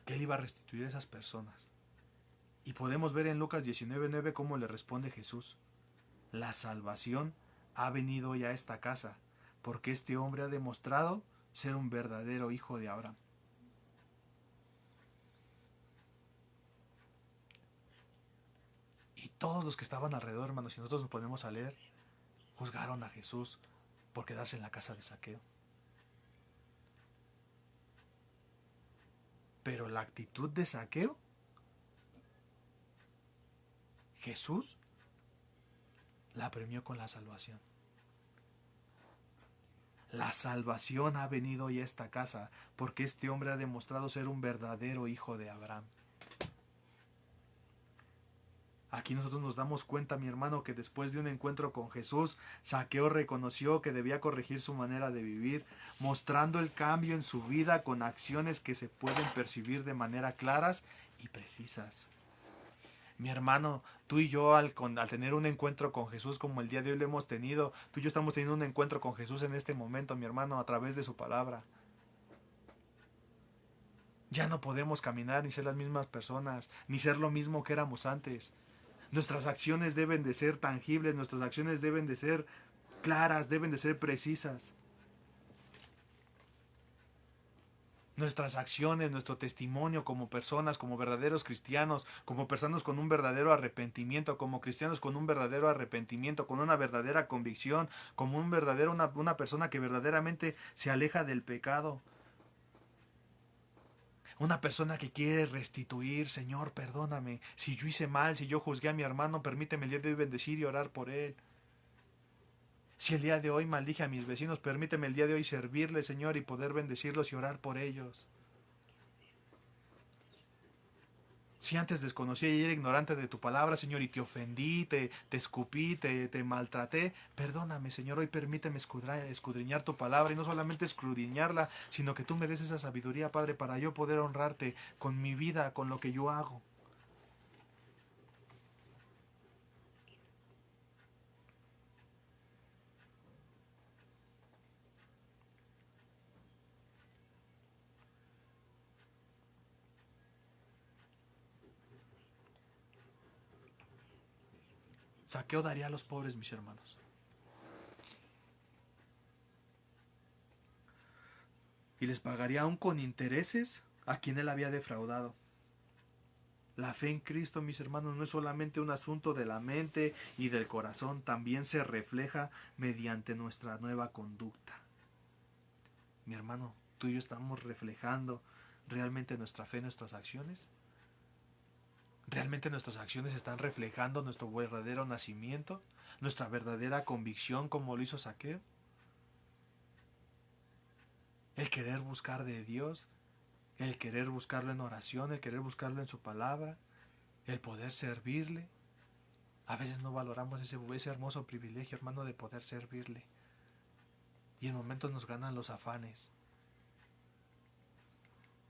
que él iba a restituir a esas personas. Y podemos ver en Lucas 19:9 cómo le responde Jesús. La salvación ha venido ya a esta casa, porque este hombre ha demostrado ser un verdadero hijo de Abraham. Y todos los que estaban alrededor, hermanos, si nosotros nos ponemos a leer, juzgaron a Jesús por quedarse en la casa de Zaqueo. Pero la actitud de Zaqueo, Jesús la premió con la salvación. La salvación ha venido hoy a esta casa porque este hombre ha demostrado ser un verdadero hijo de Abraham. Aquí nosotros nos damos cuenta, mi hermano, que después de un encuentro con Jesús, Zaqueo reconoció que debía corregir su manera de vivir, mostrando el cambio en su vida con acciones que se pueden percibir de manera claras y precisas. Mi hermano, tú y yo al tener un encuentro con Jesús como el día de hoy lo hemos tenido, tú y yo estamos teniendo un encuentro con Jesús en este momento, mi hermano, a través de su palabra. Ya no podemos caminar ni ser las mismas personas, ni ser lo mismo que éramos antes. Nuestras acciones deben de ser tangibles, nuestras acciones deben de ser claras, deben de ser precisas. Nuestras acciones, nuestro testimonio como personas, como verdaderos cristianos, como personas con un verdadero arrepentimiento, como cristianos con un verdadero arrepentimiento, con una verdadera convicción, como una persona que verdaderamente se aleja del pecado. Una persona que quiere restituir, Señor, perdóname, si yo hice mal, si yo juzgué a mi hermano, permíteme el día de hoy bendecir y orar por él. Si el día de hoy maldije a mis vecinos, permíteme el día de hoy servirle, Señor, y poder bendecirlos y orar por ellos. Si antes desconocía y era ignorante de tu palabra, Señor, y te ofendí, te escupí, te maltraté, perdóname, Señor, hoy permíteme escudriñar tu palabra, y no solamente escudriñarla, sino que tú me des esa sabiduría, Padre, para yo poder honrarte con mi vida, con lo que yo hago. Zaqueo daría a los pobres, mis hermanos. Y les pagaría aún con intereses a quien él había defraudado. La fe en Cristo, mis hermanos, no es solamente un asunto de la mente y del corazón, también se refleja mediante nuestra nueva conducta. Mi hermano, tú y yo estamos reflejando realmente nuestra fe en nuestras acciones. ¿Realmente nuestras acciones están reflejando nuestro verdadero nacimiento? ¿Nuestra verdadera convicción como lo hizo Zaqueo? El querer buscar de Dios, el querer buscarlo en oración, el querer buscarlo en su palabra, el poder servirle. A veces no valoramos ese hermoso privilegio, hermano, de poder servirle. Y en momentos nos ganan los afanes.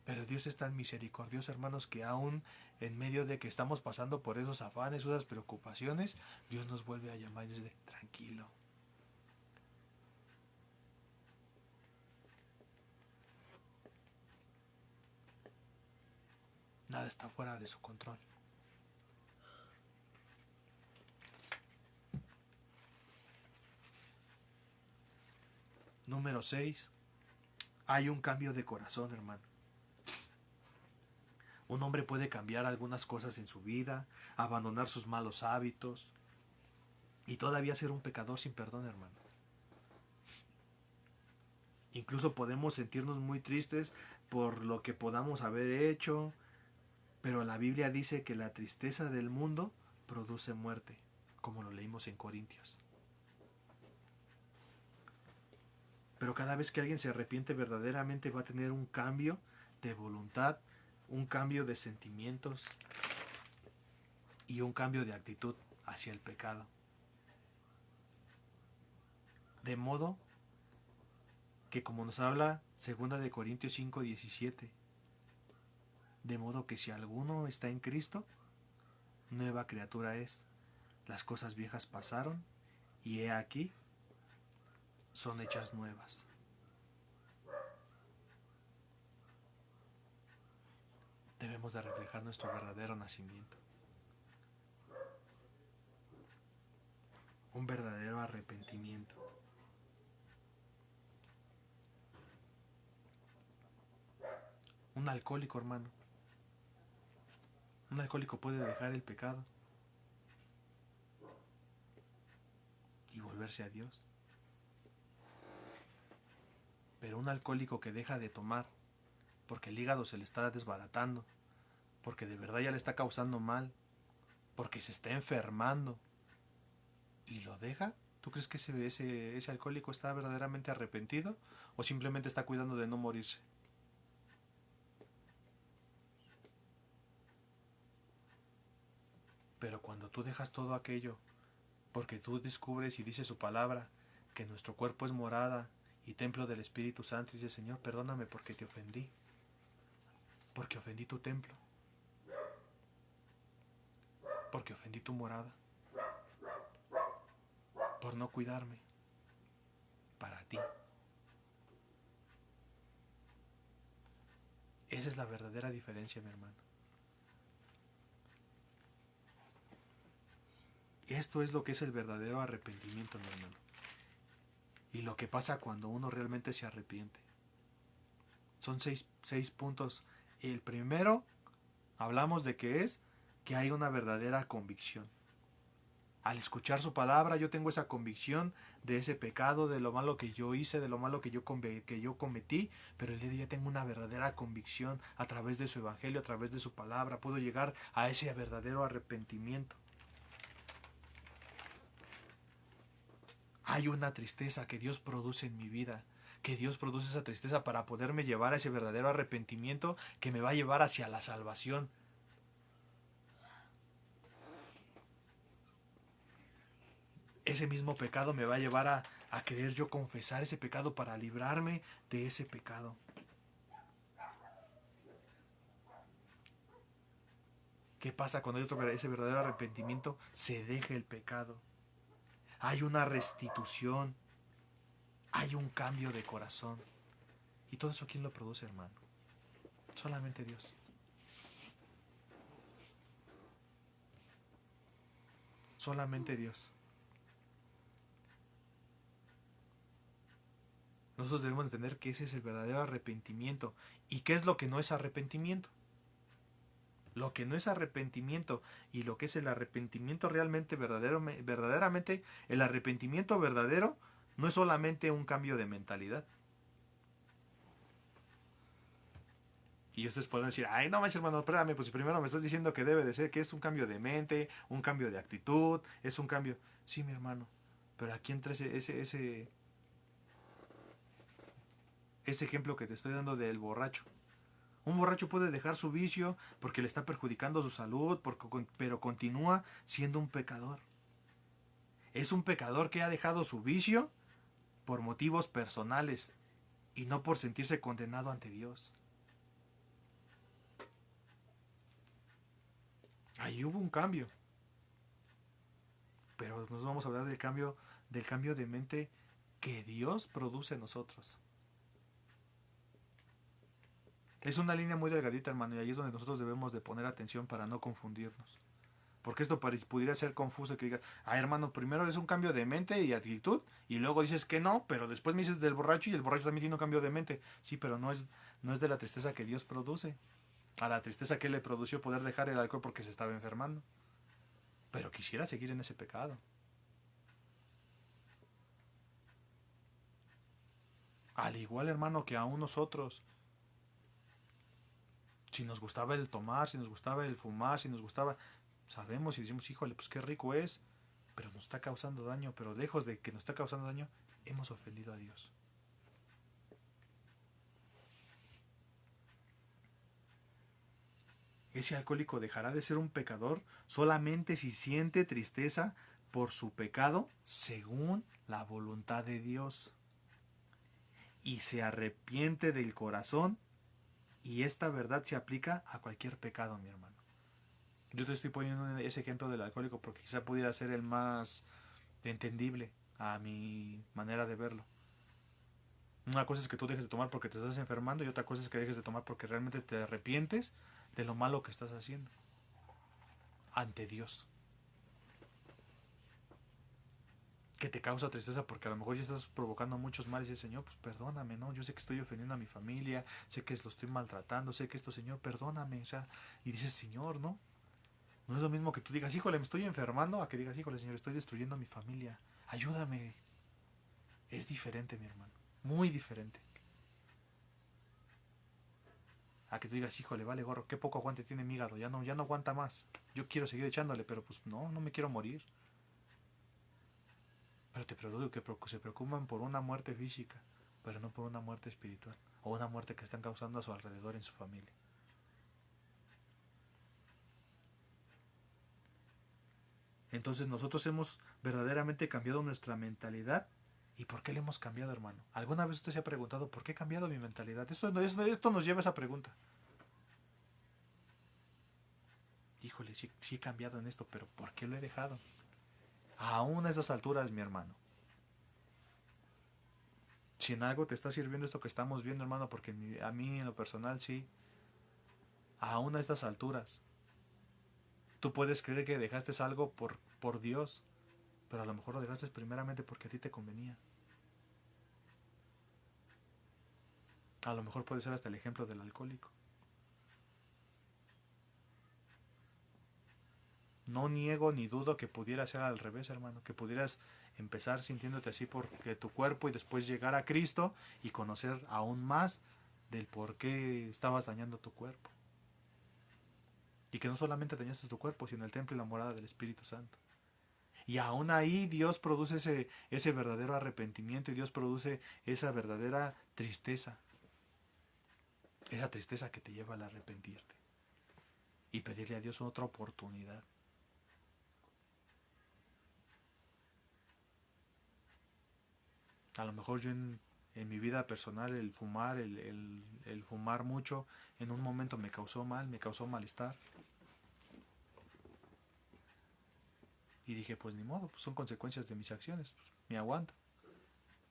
Pero Dios es tan misericordioso, hermanos, que aún en medio de que estamos pasando por esos afanes, esas preocupaciones, Dios nos vuelve a llamar y dice, tranquilo. Nada está fuera de su control. Número 6. Hay un cambio de corazón, hermano. Un hombre puede cambiar algunas cosas en su vida, abandonar sus malos hábitos y todavía ser un pecador sin perdón, hermano. Incluso podemos sentirnos muy tristes por lo que podamos haber hecho, Pero la Biblia dice que la tristeza del mundo produce muerte, como lo leímos en Corintios. Pero cada vez que alguien se arrepiente verdaderamente va a tener un cambio de voluntad, un cambio de sentimientos y un cambio de actitud hacia el pecado. De modo que, como nos habla 2 Corintios 5:17, de modo que si alguno está en Cristo, nueva criatura es. Las cosas viejas pasaron y he aquí, son hechas nuevas. Debemos de reflejar nuestro verdadero nacimiento. Un verdadero arrepentimiento. Un alcohólico, hermano. Un alcohólico puede dejar el pecado y volverse a Dios. Pero un alcohólico que deja de tomar porque el hígado se le está desbaratando, porque de verdad ya le está causando mal, porque se está enfermando y lo deja, ¿tú crees que ese alcohólico está verdaderamente arrepentido o simplemente está cuidando de no morirse? Pero cuando tú dejas todo aquello, porque tú descubres y dice su palabra, que nuestro cuerpo es morada y templo del Espíritu Santo, y dice, Señor, perdóname porque te ofendí, porque ofendí tu templo, porque ofendí tu morada, por no cuidarme para ti. Esa es la verdadera diferencia, mi hermano. Esto es lo que es el verdadero arrepentimiento, mi hermano. Y lo que pasa cuando uno realmente se arrepiente. Son seis puntos. El primero, hablamos de que hay una verdadera convicción. Al escuchar su palabra, yo tengo esa convicción de ese pecado, de lo malo que yo hice, de lo malo que yo cometí, pero el día de hoy ya tengo una verdadera convicción a través de su evangelio, a través de su palabra. Puedo llegar a ese verdadero arrepentimiento. Hay una tristeza que Dios produce en mi vida, que Dios produce esa tristeza para poderme llevar a ese verdadero arrepentimiento que me va a llevar hacia la salvación. Ese mismo pecado me va a llevar a querer yo confesar ese pecado para librarme de ese pecado. ¿Qué pasa cuando hay ese verdadero arrepentimiento? Se deja el pecado. Hay una restitución. Hay un cambio de corazón. ¿Y todo eso quién lo produce, hermano? Solamente Dios. Solamente Dios. Nosotros debemos entender que ese es el verdadero arrepentimiento. ¿Y qué es lo que no es arrepentimiento? Lo que no es arrepentimiento y lo que es el arrepentimiento realmente verdaderamente, el arrepentimiento verdadero no es solamente un cambio de mentalidad. Y ustedes pueden decir, ay, no manches, hermano, espérame, pues primero me estás diciendo que debe de ser, que es un cambio de mente, un cambio de actitud, es un cambio. Sí, mi hermano, pero aquí entra ese ejemplo que te estoy dando del borracho. Un borracho puede dejar su vicio porque le está perjudicando su salud, pero continúa siendo un pecador. Es un pecador que ha dejado su vicio por motivos personales y no por sentirse condenado ante Dios. Ahí hubo un cambio. Pero nos vamos a hablar del cambio de mente que Dios produce en nosotros. Es una línea muy delgadita, hermano, y ahí es donde nosotros debemos de poner atención para no confundirnos. Porque esto pudiera ser confuso, que digas, hermano, primero es un cambio de mente y actitud, y luego dices que no, pero después me dices del borracho, y el borracho también tiene un cambio de mente. Sí, pero no es de la tristeza que Dios produce. A la tristeza que le produció poder dejar el alcohol porque se estaba enfermando. Pero quisiera seguir en ese pecado. Al igual, hermano, que aún nosotros. Si nos gustaba el tomar, si nos gustaba el fumar, si nos gustaba, sabemos y decimos, híjole, pues qué rico es, pero nos está causando daño, pero lejos de que nos está causando daño, hemos ofendido a Dios. Ese alcohólico dejará de ser un pecador solamente si siente tristeza por su pecado según la voluntad de Dios y se arrepiente del corazón, y esta verdad se aplica a cualquier pecado, mi hermano. Yo te estoy poniendo ese ejemplo del alcohólico porque quizá pudiera ser el más entendible a mi manera de verlo. Una cosa es que tú dejes de tomar porque te estás enfermando y otra cosa es que dejes de tomar porque realmente te arrepientes de lo malo que estás haciendo ante Dios. Que te causa tristeza porque a lo mejor ya estás provocando muchos males y dices, Señor, pues perdóname, ¿no? Yo sé que estoy ofendiendo a mi familia, sé que lo estoy maltratando, sé que esto, Señor, perdóname, o sea, y dices, Señor, ¿no? No es lo mismo que tú digas, híjole, me estoy enfermando, a que digas, híjole, Señor, estoy destruyendo a mi familia, ayúdame. Es diferente, mi hermano, muy diferente. A que tú digas, híjole, vale gorro, qué poco aguante tiene mi hígado, ya no aguanta más. Yo quiero seguir echándole, pero pues no me quiero morir. Pero te pregunto que se preocupan por una muerte física, pero no por una muerte espiritual, o una muerte que están causando a su alrededor en su familia. Entonces nosotros hemos verdaderamente cambiado nuestra mentalidad. ¿Y por qué le hemos cambiado, hermano? ¿Alguna vez usted se ha preguntado por qué he cambiado mi mentalidad? Esto nos lleva a esa pregunta. Híjole, sí he cambiado en esto, pero ¿por qué lo he dejado? Aún a estas alturas, mi hermano. Si en algo te está sirviendo esto que estamos viendo, hermano, porque a mí en lo personal sí, aún a estas alturas, tú puedes creer que dejaste algo por Dios, pero a lo mejor lo dejaste primeramente porque a ti te convenía. A lo mejor puede ser hasta el ejemplo del alcohólico. No niego ni dudo que pudiera ser al revés, hermano, que pudieras empezar sintiéndote así porque tu cuerpo y después llegar a Cristo y conocer aún más del por qué estabas dañando tu cuerpo. Y que no solamente dañaste tu cuerpo, sino el templo y la morada del Espíritu Santo. Y aún ahí Dios produce ese verdadero arrepentimiento y Dios produce esa verdadera tristeza. Esa tristeza que te lleva al arrepentirte y pedirle a Dios otra oportunidad. A lo mejor yo en mi vida personal el fumar, el fumar mucho, en un momento me causó malestar. Y dije, pues ni modo, pues son consecuencias de mis acciones, pues me aguanto.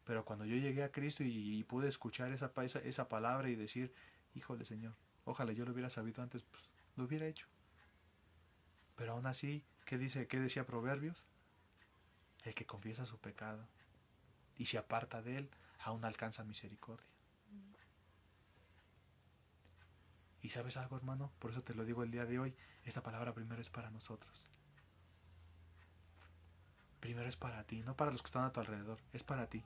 Pero cuando yo llegué a Cristo y pude escuchar esa palabra y decir, híjole Señor, ojalá yo lo hubiera sabido antes, pues lo hubiera hecho. Pero aún así, ¿qué decía Proverbios? El que confiesa su pecado y se aparta de él, aún alcanza misericordia. ¿Y sabes algo, hermano? Por eso te lo digo el día de hoy, esta palabra primero es para nosotros. Primero es para ti, no para los que están a tu alrededor, es para ti.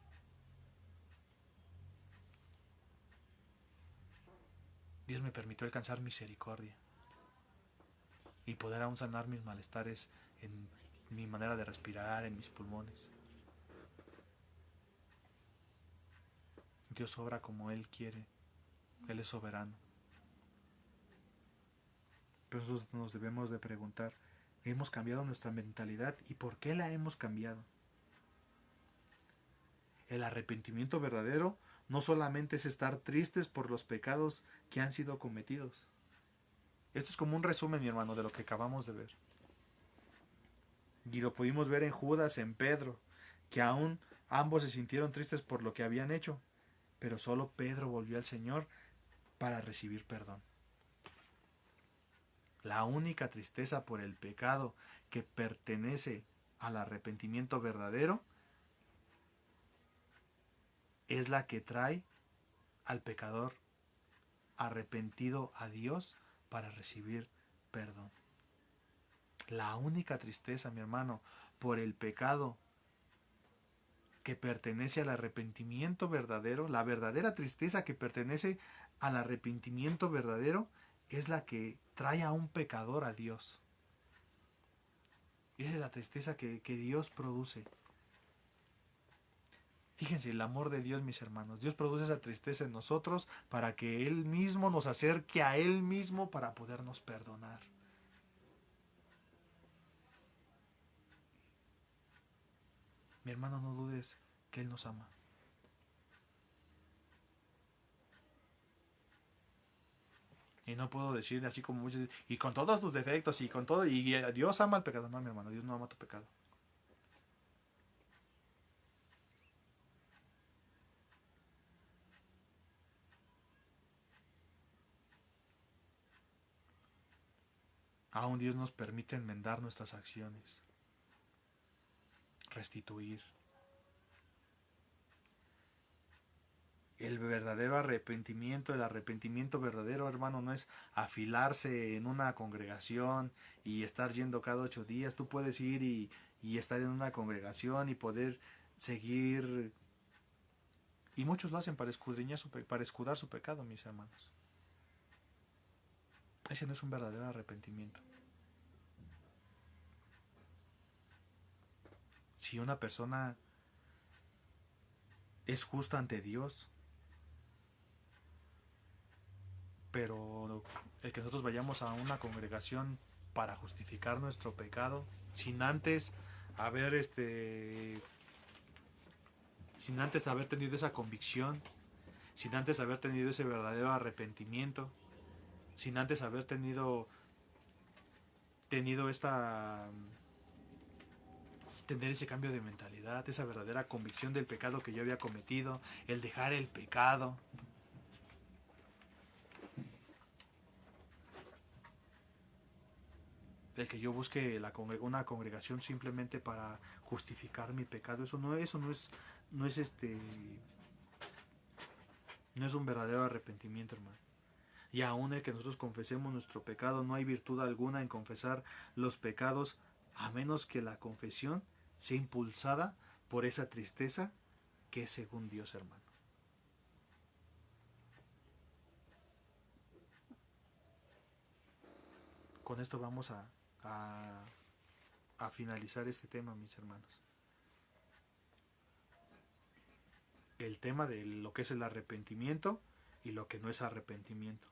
Dios me permitió alcanzar misericordia y poder aún sanar mis malestares en mi manera de respirar, en mis pulmones. Dios obra como Él quiere, Él es soberano. Pero nosotros nos debemos de preguntar, ¿hemos cambiado nuestra mentalidad y por qué la hemos cambiado? El arrepentimiento verdadero no solamente es estar tristes por los pecados que han sido cometidos. Esto es como un resumen, mi hermano, de lo que acabamos de ver. Y lo pudimos ver en Judas, en Pedro, que aún ambos se sintieron tristes por lo que habían hecho, pero solo Pedro volvió al Señor para recibir perdón. La única tristeza por el pecado que pertenece al arrepentimiento verdadero es la que trae al pecador arrepentido a Dios para recibir perdón. La única tristeza, mi hermano, por el pecado que pertenece al arrepentimiento verdadero, la verdadera tristeza que pertenece al arrepentimiento verdadero, es la que trae a un pecador a Dios. Esa es la tristeza que Dios produce. Fíjense, el amor de Dios, mis hermanos. Dios produce esa tristeza en nosotros para que Él mismo nos acerque a Él mismo para podernos perdonar. Mi hermano, no dudes que Él nos ama. Y no puedo decirle así como muchos, y con todos tus defectos, y con todo, y Dios ama al pecado. No, mi hermano, Dios no ama tu pecado. Aún Dios nos permite enmendar nuestras acciones, restituir. El verdadero arrepentimiento, el arrepentimiento verdadero, hermano, no es afilarse en una congregación y estar yendo cada 8 días. Tú puedes ir y estar en una congregación y poder seguir. Y muchos lo hacen para escudriñar para escudar su pecado, mis hermanos. Ese no es un verdadero arrepentimiento. Si una persona es justa ante Dios, pero el que nosotros vayamos a una congregación para justificar nuestro pecado, sin antes haber tenido esa convicción, sin antes haber tenido ese verdadero arrepentimiento, sin antes haber tenido tener ese cambio de mentalidad, esa verdadera convicción del pecado que yo había cometido, el dejar el pecado. El que yo busque una congregación simplemente para justificar mi pecado, eso no es un verdadero arrepentimiento, hermano. Y aún el que nosotros confesemos nuestro pecado, no hay virtud alguna en confesar los pecados, a menos que la confesión sea impulsada por esa tristeza que es según Dios, hermano. Con esto vamos a finalizar este tema, mis hermanos. El tema de lo que es el arrepentimiento y lo que no es arrepentimiento.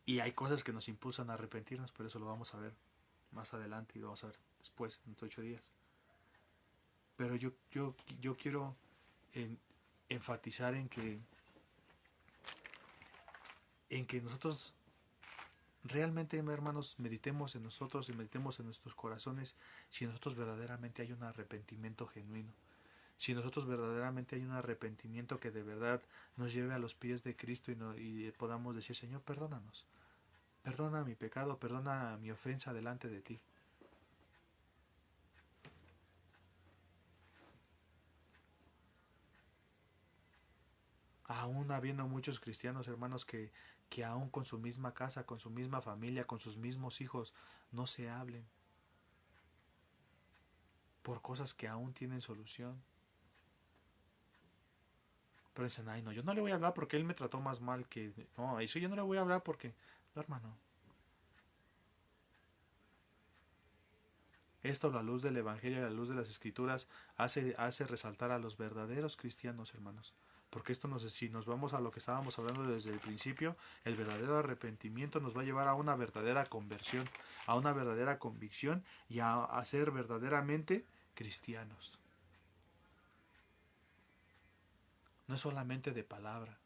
Y hay cosas que nos impulsan a arrepentirnos, pero eso lo vamos a ver más adelante y lo vamos a ver después, en 8 días. Pero yo quiero enfatizar en que nosotros realmente, hermanos, meditemos en nosotros y meditemos en nuestros corazones si nosotros verdaderamente hay un arrepentimiento genuino. Si nosotros verdaderamente hay un arrepentimiento que de verdad nos lleve a los pies de Cristo y podamos decir, Señor, perdónanos. Perdona mi pecado, perdona mi ofensa delante de ti. Aún habiendo muchos cristianos, hermanos, que aún con su misma casa, con su misma familia, con sus mismos hijos, no se hablen por cosas que aún tienen solución. Pero dicen, ay no, yo no le voy a hablar porque él me trató más mal que... No, eso yo no le voy a hablar porque... No, hermano. Esto, la luz del Evangelio, la luz de las Escrituras, hace resaltar a los verdaderos cristianos, hermanos. Porque esto, si nos vamos a lo que estábamos hablando desde el principio, el verdadero arrepentimiento nos va a llevar a una verdadera conversión, a una verdadera convicción y a ser verdaderamente cristianos. No es solamente de palabra.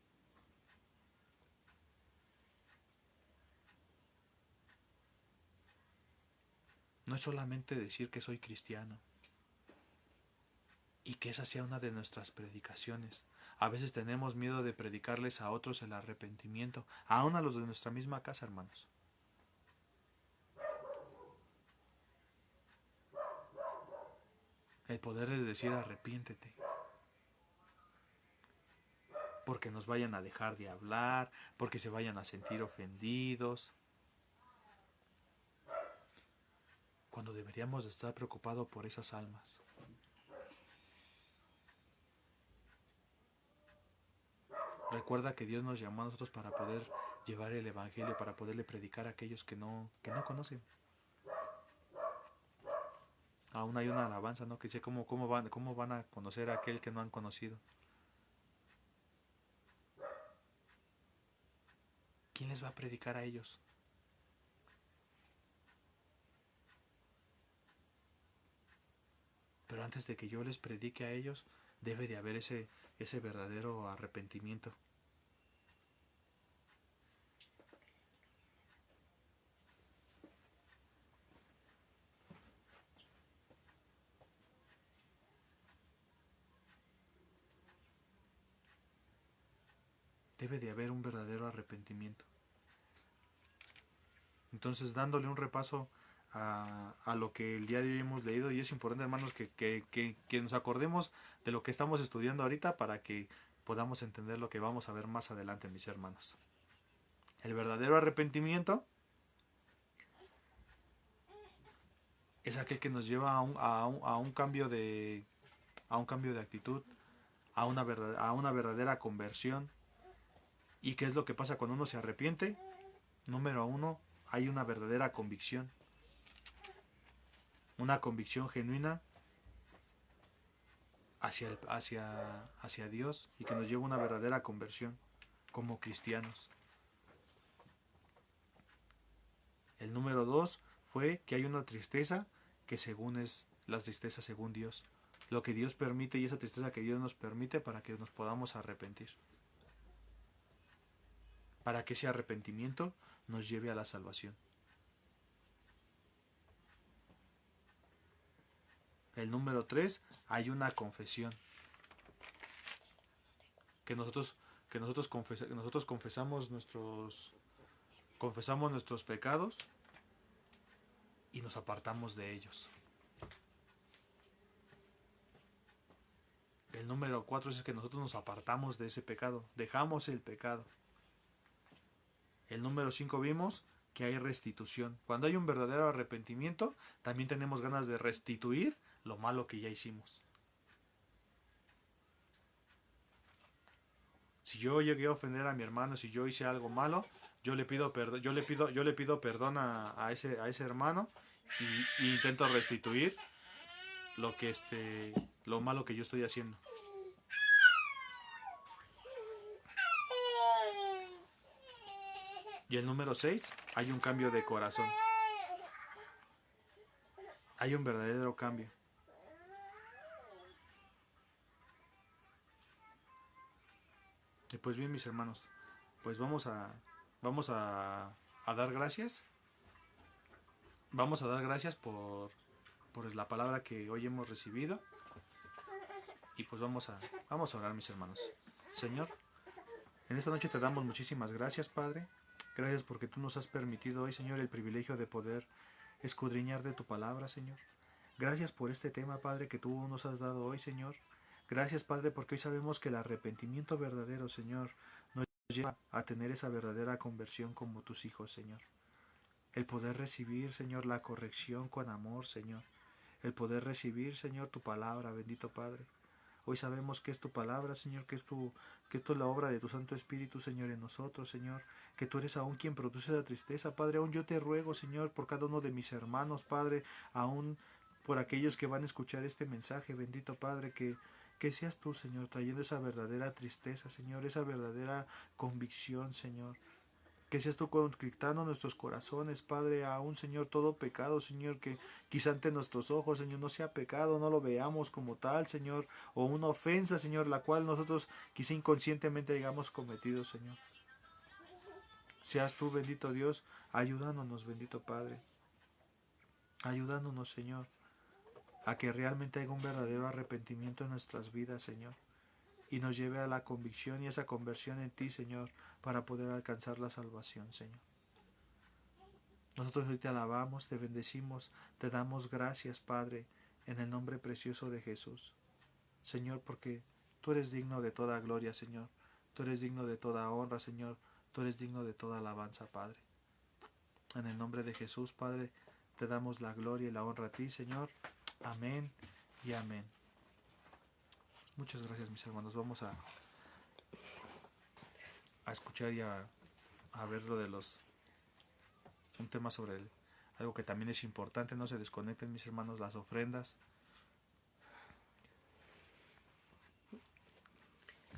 No es solamente decir que soy cristiano y que esa sea una de nuestras predicaciones. A veces tenemos miedo de predicarles a otros el arrepentimiento, aún a los de nuestra misma casa, hermanos. El poderles decir arrepiéntete. Porque nos vayan a dejar de hablar, porque se vayan a sentir ofendidos. Cuando deberíamos de estar preocupados por esas almas. Recuerda que Dios nos llamó a nosotros para poder llevar el evangelio, para poderle predicar a aquellos que no conocen. Aún hay una alabanza, ¿no? Que dice cómo van a conocer a aquel que no han conocido. ¿Quién les va a predicar a ellos? Pero antes de que yo les predique a ellos, debe de haber ese verdadero arrepentimiento. Debe de haber un verdadero arrepentimiento. Entonces, dándole un repaso a lo que el día de hoy hemos leído, y es importante, hermanos, que nos acordemos de lo que estamos estudiando ahorita para que podamos entender lo que vamos a ver más adelante, mis hermanos. El verdadero arrepentimiento es aquel que nos lleva a un cambio de actitud, a una verdadera conversión. ¿Y qué es lo que pasa cuando uno se arrepiente? Número 1, hay una verdadera convicción. Una convicción genuina hacia Dios, y que nos lleva a una verdadera conversión como cristianos. El número 2 fue que hay una tristeza que según es la tristeza según Dios. Lo que Dios permite, y esa tristeza que Dios nos permite para que nos podamos arrepentir. Para que ese arrepentimiento nos lleve a la salvación. El número 3, hay una confesión. Que nosotros confesamos nuestros pecados y nos apartamos de ellos. El número 4 es que nosotros nos apartamos de ese pecado, dejamos el pecado. El número 5 vimos que hay restitución. Cuando hay un verdadero arrepentimiento, también tenemos ganas de restituir lo malo que ya hicimos. Si yo llegué a ofender a mi hermano, si yo hice algo malo, yo le pido perdón a ese hermano, y intento restituir lo malo que yo estoy haciendo. Y el número 6, hay un cambio de corazón. Hay un verdadero cambio. Y pues bien, mis hermanos, pues vamos a dar gracias. Vamos a dar gracias por la palabra que hoy hemos recibido. Y pues vamos a orar, mis hermanos. Señor, en esta noche te damos muchísimas gracias, Padre. Gracias porque tú nos has permitido hoy, Señor, el privilegio de poder escudriñar de tu palabra, Señor. Gracias por este tema, Padre, que tú nos has dado hoy, Señor. Gracias, Padre, porque hoy sabemos que el arrepentimiento verdadero, Señor, nos lleva a tener esa verdadera conversión como tus hijos, Señor. El poder recibir, Señor, la corrección con amor, Señor. El poder recibir, Señor, tu palabra, bendito Padre. Hoy sabemos que es tu palabra, Señor, que esto es la obra de tu Santo Espíritu, Señor, en nosotros, Señor, que tú eres aún quien produce la tristeza, Padre. Aún yo te ruego, Señor, por cada uno de mis hermanos, Padre, aún por aquellos que van a escuchar este mensaje, bendito Padre, que seas tú, Señor, trayendo esa verdadera tristeza, Señor, esa verdadera convicción, Señor. Que seas tú conquistando nuestros corazones, Padre, aún, Señor, todo pecado, Señor, que quizá ante nuestros ojos, Señor, no sea pecado, no lo veamos como tal, Señor, o una ofensa, Señor, la cual nosotros quizá inconscientemente hayamos cometido, Señor. Seas tú, bendito Dios, ayudándonos, bendito Padre. Ayudándonos, Señor, a que realmente haya un verdadero arrepentimiento en nuestras vidas, Señor, y nos lleve a la convicción y esa conversión en ti, Señor, para poder alcanzar la salvación, Señor. Nosotros hoy te alabamos, te bendecimos, te damos gracias, Padre, en el nombre precioso de Jesús. Señor, porque tú eres digno de toda gloria, Señor. Tú eres digno de toda honra, Señor. Tú eres digno de toda alabanza, Padre. En el nombre de Jesús, Padre, te damos la gloria y la honra a ti, Señor. Amén y amén. Muchas gracias, mis hermanos. Vamos a escuchar y a a ver lo de un tema sobre algo que también es importante. No se desconecten, mis hermanos, las ofrendas.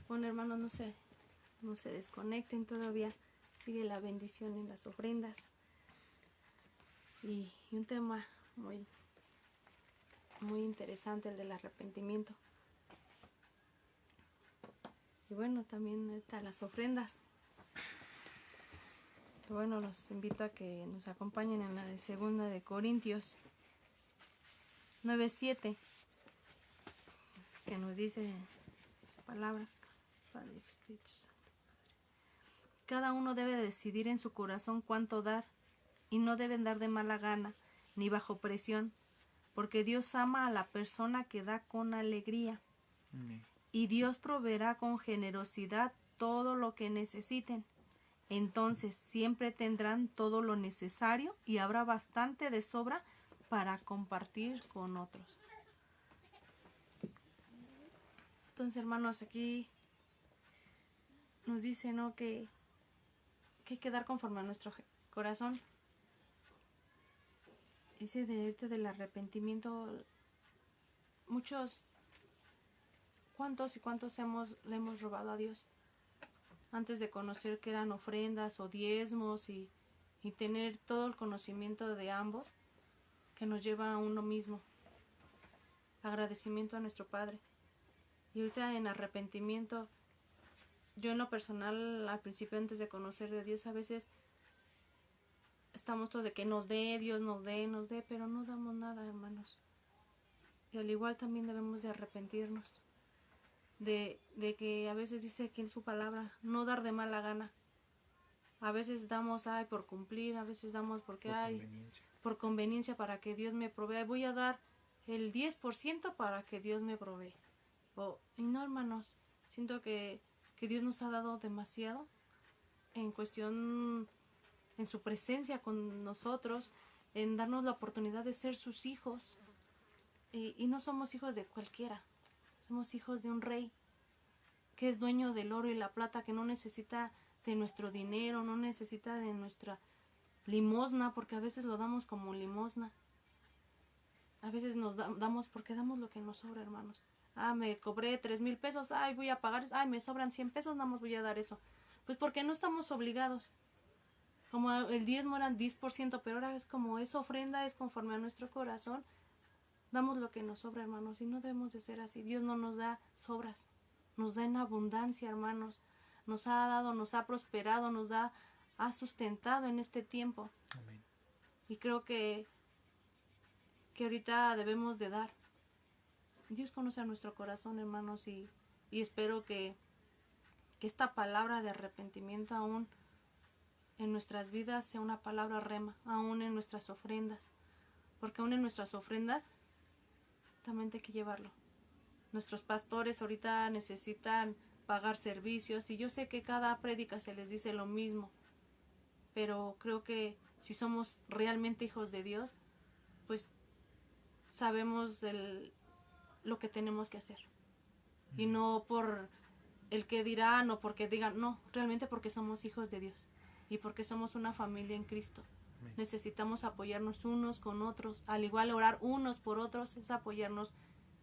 Bueno, hermanos, no se desconecten, todavía sigue la bendición en las ofrendas. Y un tema muy, muy interesante, el del arrepentimiento. Y bueno, también ahorita las ofrendas. Y bueno, los invito a que nos acompañen en la de 2 de Corintios 9:7, que nos dice su palabra. Padre, Espíritu Santo. Cada uno debe decidir en su corazón cuánto dar, y no deben dar de mala gana, ni bajo presión, porque Dios ama a la persona que da con alegría. Amén. Y Dios proveerá con generosidad todo lo que necesiten. Entonces siempre tendrán todo lo necesario y habrá bastante de sobra para compartir con otros. Entonces, hermanos, aquí nos dice, ¿no?, que hay que dar conforme a nuestro corazón. Ese del arrepentimiento, muchos, ¿cuántos y cuántos le hemos robado a Dios? Antes de conocer que eran ofrendas o diezmos y tener todo el conocimiento de ambos, que nos lleva a uno mismo. Agradecimiento a nuestro Padre. Y ahorita en arrepentimiento, yo en lo personal, al principio, antes de conocer de Dios, a veces estamos todos de que nos dé, Dios nos dé, pero no damos nada, hermanos. Y al igual también debemos de arrepentirnos. De que a veces dice aquí en su palabra, no dar de mala gana. A veces damos por cumplir, a veces damos porque por conveniencia para que Dios me provea. Voy a dar el 10% para que Dios me provee. Y no, hermanos, siento que Dios nos ha dado demasiado en cuestión, en su presencia con nosotros, en darnos la oportunidad de ser sus hijos. Y no somos hijos de cualquiera. Somos hijos de un rey que es dueño del oro y la plata, que no necesita de nuestro dinero, no necesita de nuestra limosna, porque a veces lo damos como limosna. A veces nos damos porque damos lo que nos sobra, hermanos. Me cobré 3,000 pesos, voy a pagar, me sobran 100 pesos, nada más voy a dar eso. Pues porque no estamos obligados. Como el diezmo era 10%, pero ahora es como esa ofrenda, es conforme a nuestro corazón. Damos lo que nos sobra, hermanos, y no debemos de ser así. Dios no nos da sobras, nos da en abundancia, hermanos. Nos ha dado, nos ha prosperado, ha sustentado en este tiempo. Amén. Y creo que ahorita debemos de dar. Dios conoce a nuestro corazón, hermanos, y espero que esta palabra de arrepentimiento aún en nuestras vidas sea una palabra rema, aún en nuestras ofrendas. Porque aún en nuestras ofrendas también hay que llevarlo. Nuestros pastores ahorita necesitan pagar servicios y yo sé que cada prédica se les dice lo mismo, pero creo que si somos realmente hijos de Dios, pues sabemos lo que tenemos que hacer. Y no por el que dirán o porque digan, no, realmente porque somos hijos de Dios y porque somos una familia en Cristo. Amén. Necesitamos apoyarnos unos con otros, al igual orar unos por otros, es apoyarnos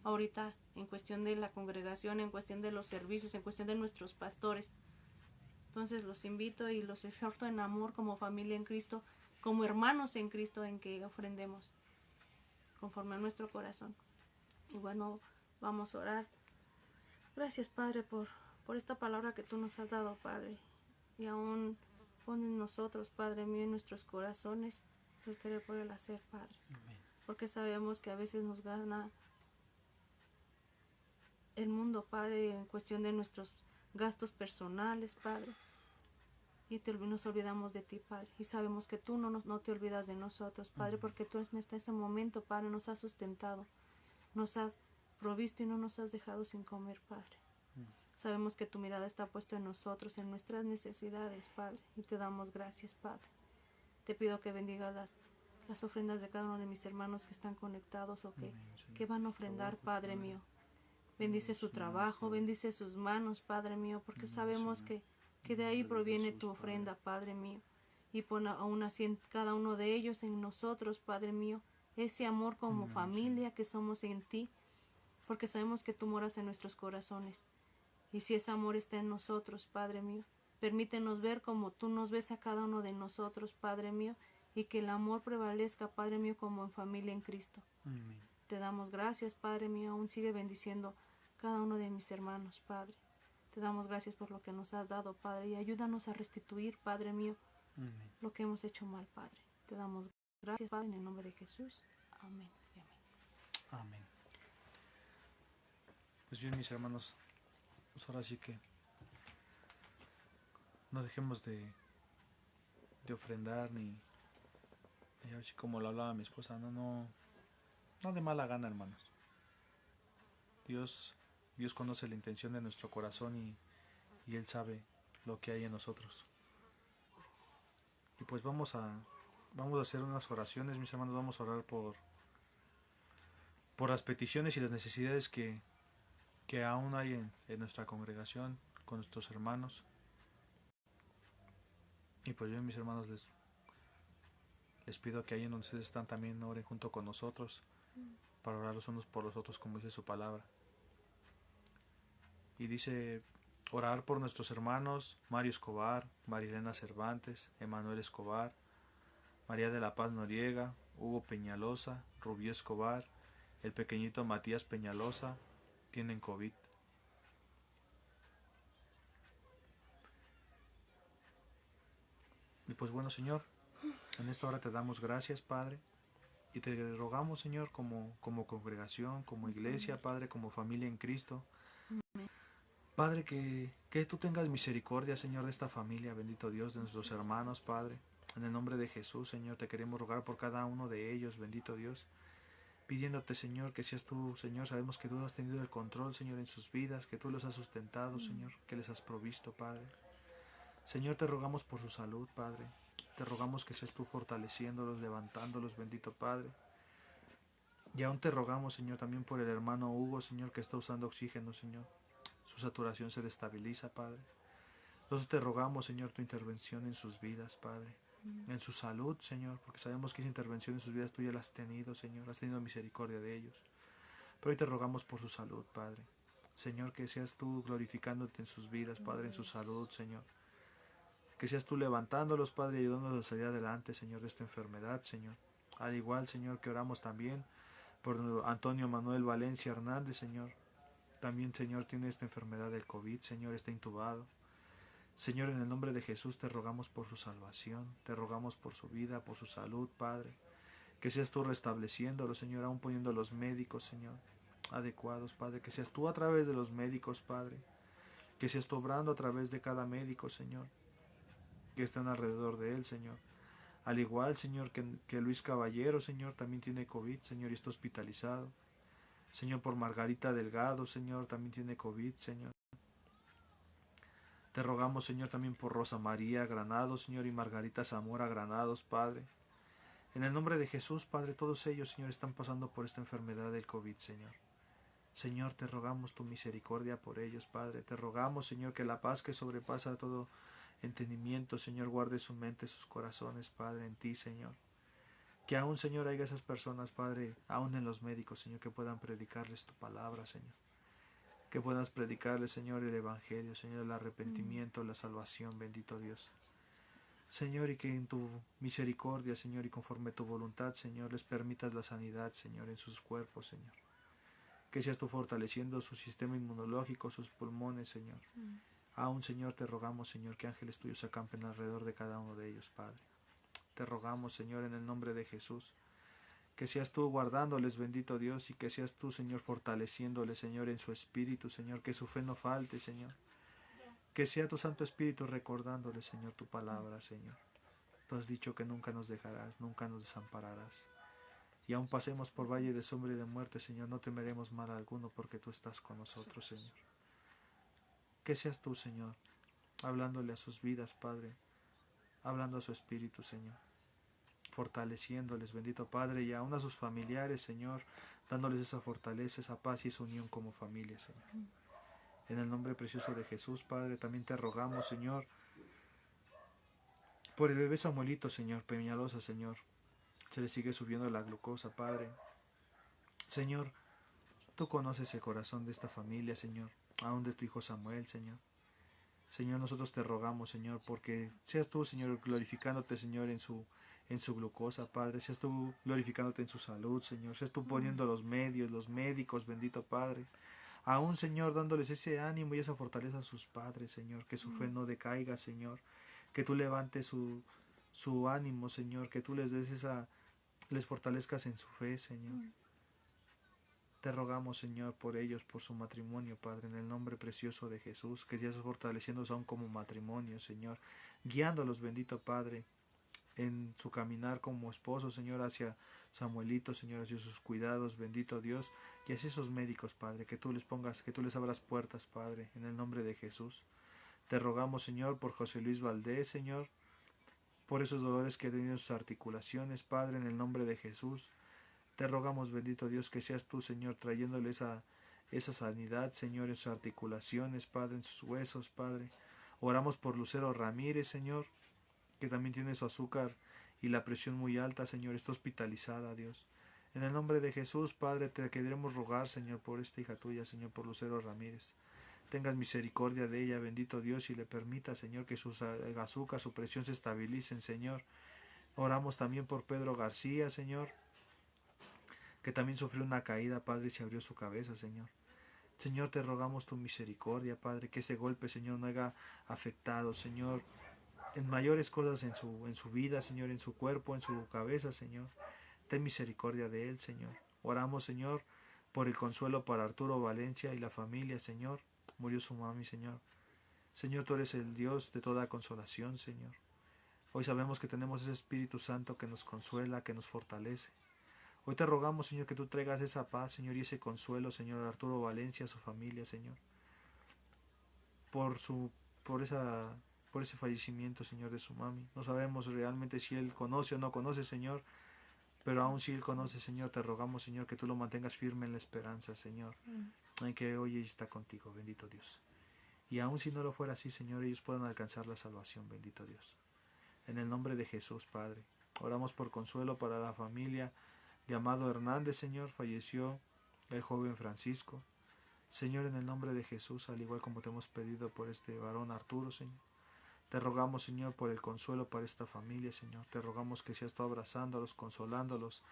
ahorita en cuestión de la congregación, en cuestión de los servicios, en cuestión de nuestros pastores. Entonces los invito y los exhorto en amor como familia en Cristo, como hermanos en Cristo, en que ofrendemos conforme a nuestro corazón. Y bueno, vamos a orar. Gracias, Padre, por esta palabra que tú nos has dado, Padre. Y aún pon en nosotros, Padre mío, en nuestros corazones el querer por el hacer, Padre. Amén. Porque sabemos que a veces nos gana el mundo, Padre, en cuestión de nuestros gastos personales, Padre. Y nos olvidamos de ti, Padre. Y sabemos que tú no te olvidas de nosotros, Padre, porque tú en este momento, Padre, nos has sustentado, nos has provisto y no nos has dejado sin comer, Padre. Sabemos que tu mirada está puesta en nosotros, en nuestras necesidades, Padre, y te damos gracias, Padre. Te pido que bendigas las ofrendas de cada uno de mis hermanos que están conectados o que van a ofrendar, Padre mío. Bendice su trabajo, bendice sus manos, Padre mío, porque sabemos que que de ahí proviene tu ofrenda, Padre mío. Y pon aún así en cada uno de ellos, en nosotros, Padre mío, ese amor como familia que somos en ti, porque sabemos que tú moras en nuestros corazones. Y si ese amor está en nosotros, Padre mío, permítenos ver como tú nos ves a cada uno de nosotros, Padre mío, y que el amor prevalezca, Padre mío, como en familia en Cristo. Amén. Te damos gracias, Padre mío, aún sigue bendiciendo cada uno de mis hermanos, Padre. Te damos gracias por lo que nos has dado, Padre, y ayúdanos a restituir, Padre mío, Amén. lo que hemos hecho mal, Padre. Te damos gracias, Padre, en el nombre de Jesús. Amén. Y amén. Amén. Pues bien, mis hermanos, pues ahora sí que no dejemos de ofrendar ni así como lo hablaba mi esposa, no de mala gana, hermanos. Dios conoce la intención de nuestro corazón y Él sabe lo que hay en nosotros. Y pues vamos a hacer unas oraciones, mis hermanos. Vamos a orar por las peticiones y las necesidades que aún hay en nuestra congregación, con nuestros hermanos. Y pues bien, mis hermanos, les pido que ahí en donde ustedes están también oren junto con nosotros, para orar los unos por los otros, como dice su palabra. Y dice: orar por nuestros hermanos Mario Escobar, Marilena Cervantes, Emanuel Escobar, María de la Paz Noriega, Hugo Peñalosa, Rubí Escobar, el pequeñito Matías Peñalosa, tienen COVID. Y pues bueno, Señor, en esta hora te damos gracias, Padre, y te rogamos, Señor, como congregación, como iglesia, Padre, como familia en Cristo, Padre, que tú tengas misericordia, Señor, de esta familia, bendito Dios, de nuestros hermanos, Padre. En el nombre de Jesús, Señor, te queremos rogar por cada uno de ellos, bendito Dios, pidiéndote, Señor, que seas tú, Señor. Sabemos que tú has tenido el control, Señor, en sus vidas, que tú los has sustentado, Señor, que les has provisto, Padre. Señor, te rogamos por su salud, Padre. Te rogamos que seas tú fortaleciéndolos, levantándolos, bendito Padre. Y aún te rogamos, Señor, también por el hermano Hugo, Señor, que está usando oxígeno, Señor. Su saturación se destabiliza, Padre. Nosotros te rogamos, Señor, tu intervención en sus vidas, Padre. En su salud, Señor, porque sabemos que esa intervención en sus vidas tú ya la has tenido, Señor. Has tenido misericordia de ellos. Pero hoy te rogamos por su salud, Padre. Señor, que seas tú glorificándote en sus vidas, Padre, en su salud, Señor. Que seas tú levantándolos, Padre, y ayudándolos a salir adelante, Señor, de esta enfermedad, Señor. Al igual, Señor, que oramos también por Antonio Manuel Valencia Hernández, Señor. También, Señor, tiene esta enfermedad del COVID, Señor, está intubado. Señor, en el nombre de Jesús te rogamos por su salvación, te rogamos por su vida, por su salud, Padre. Que seas tú restableciéndolo, Señor, aún poniendo los médicos, Señor, adecuados, Padre. Que seas tú a través de los médicos, Padre. Que seas tú obrando a través de cada médico, Señor, que están alrededor de él, Señor. Al igual, Señor, que Luis Caballero, Señor, también tiene COVID, Señor, y está hospitalizado. Señor, por Margarita Delgado, Señor, también tiene COVID, Señor. Te rogamos, Señor, también por Rosa María Granados, Señor, y Margarita Zamora Granados, Padre. En el nombre de Jesús, Padre, todos ellos, Señor, están pasando por esta enfermedad del COVID, Señor. Señor, te rogamos tu misericordia por ellos, Padre. Te rogamos, Señor, que la paz que sobrepasa todo entendimiento, Señor, guarde su mente, sus corazones, Padre, en ti, Señor. Que aún, Señor, haya esas personas, Padre, aún en los médicos, Señor, que puedan predicarles tu palabra, Señor. Que puedas predicarles, Señor, el Evangelio, Señor, el arrepentimiento, la salvación, bendito Dios. Señor, y que en tu misericordia, Señor, y conforme tu voluntad, Señor, les permitas la sanidad, Señor, en sus cuerpos, Señor. Que seas tú fortaleciendo su sistema inmunológico, sus pulmones, Señor. Aún, Señor, te rogamos, Señor, que ángeles tuyos acampen alrededor de cada uno de ellos, Padre. Te rogamos, Señor, en el nombre de Jesús, que seas tú guardándoles, bendito Dios, y que seas tú, Señor, fortaleciéndoles, Señor, en su espíritu, Señor, que su fe no falte, Señor. Que sea tu Santo Espíritu recordándoles, Señor, tu palabra, Señor. Tú has dicho que nunca nos dejarás, nunca nos desampararás. Y aun pasemos por valle de sombra y de muerte, Señor, no temeremos mal alguno, porque tú estás con nosotros, Señor. Que seas tú, Señor, hablándole a sus vidas, Padre, hablando a su espíritu, Señor, fortaleciéndoles, bendito Padre, y aún a sus familiares, Señor, dándoles esa fortaleza, esa paz y esa unión como familia, Señor. En el nombre precioso de Jesús, Padre, también te rogamos, Señor, por el bebé Samuelito, Señor, Peñalosa, Señor. Se le sigue subiendo la glucosa, Padre. Señor, tú conoces el corazón de esta familia, Señor, aún de tu hijo Samuel, Señor. Señor, nosotros te rogamos, Señor, porque seas tú, Señor, glorificándote, Señor, en su glucosa, Padre. Seas tú glorificándote en su salud, Señor. Seas tú poniendo los medios, los médicos, bendito Padre. Aún, Señor, dándoles ese ánimo y esa fortaleza a sus padres, Señor. Que su fe no decaiga, Señor. Que tú levantes su ánimo, Señor. Que tú les fortalezcas en su fe, Señor. Te rogamos, Señor, por ellos, por su matrimonio, Padre, en el nombre precioso de Jesús, que seas fortaleciéndolos aún como matrimonio, Señor, guiándolos, bendito Padre, en su caminar como esposo, Señor, hacia Samuelito, Señor, hacia sus cuidados, bendito Dios, y hacia esos médicos, Padre, que tú les abras puertas, Padre, en el nombre de Jesús. Te rogamos, Señor, por José Luis Valdés, Señor, por esos dolores que ha tenido en sus articulaciones, Padre, en el nombre de Jesús. Te rogamos, bendito Dios, que seas tú, Señor, trayéndole esa sanidad, Señor, en sus articulaciones, Padre, en sus huesos, Padre. Oramos por Lucero Ramírez, Señor, que también tiene su azúcar y la presión muy alta, Señor, está hospitalizada, Dios. En el nombre de Jesús, Padre, te queremos rogar, Señor, por esta hija tuya, Señor, por Lucero Ramírez. Tengas misericordia de ella, bendito Dios, y le permita, Señor, que su azúcar, su presión se estabilicen, Señor. Oramos también por Pedro García, Señor, que también sufrió una caída, Padre, y se abrió su cabeza, Señor. Señor, te rogamos tu misericordia, Padre, que ese golpe, Señor, no haya afectado, Señor, en mayores cosas en su vida, Señor, en su cuerpo, en su cabeza, Señor. Ten misericordia de él, Señor. Oramos, Señor, por el consuelo para Arturo Valencia y la familia, Señor. Murió su mami, Señor. Señor, tú eres el Dios de toda consolación, Señor. Hoy sabemos que tenemos ese Espíritu Santo que nos consuela, que nos fortalece. Hoy te rogamos, Señor, que tú traigas esa paz, Señor, y ese consuelo, Señor, a Arturo Valencia, a su familia, Señor. Por ese fallecimiento, Señor, de su mami. No sabemos realmente si él conoce o no conoce, Señor, pero aún si él conoce, Señor, te rogamos, Señor, que tú lo mantengas firme en la esperanza, Señor, en que hoy está contigo, bendito Dios. Y aún si no lo fuera así, Señor, ellos puedan alcanzar la salvación, bendito Dios. En el nombre de Jesús, Padre, oramos por consuelo para la familia de Amado Hernández, Señor. Falleció el joven Francisco. Señor, en el nombre de Jesús, al igual como te hemos pedido por este varón Arturo, Señor, te rogamos, Señor, por el consuelo para esta familia, Señor. Te rogamos que seas tú abrazándolos, consolándolos,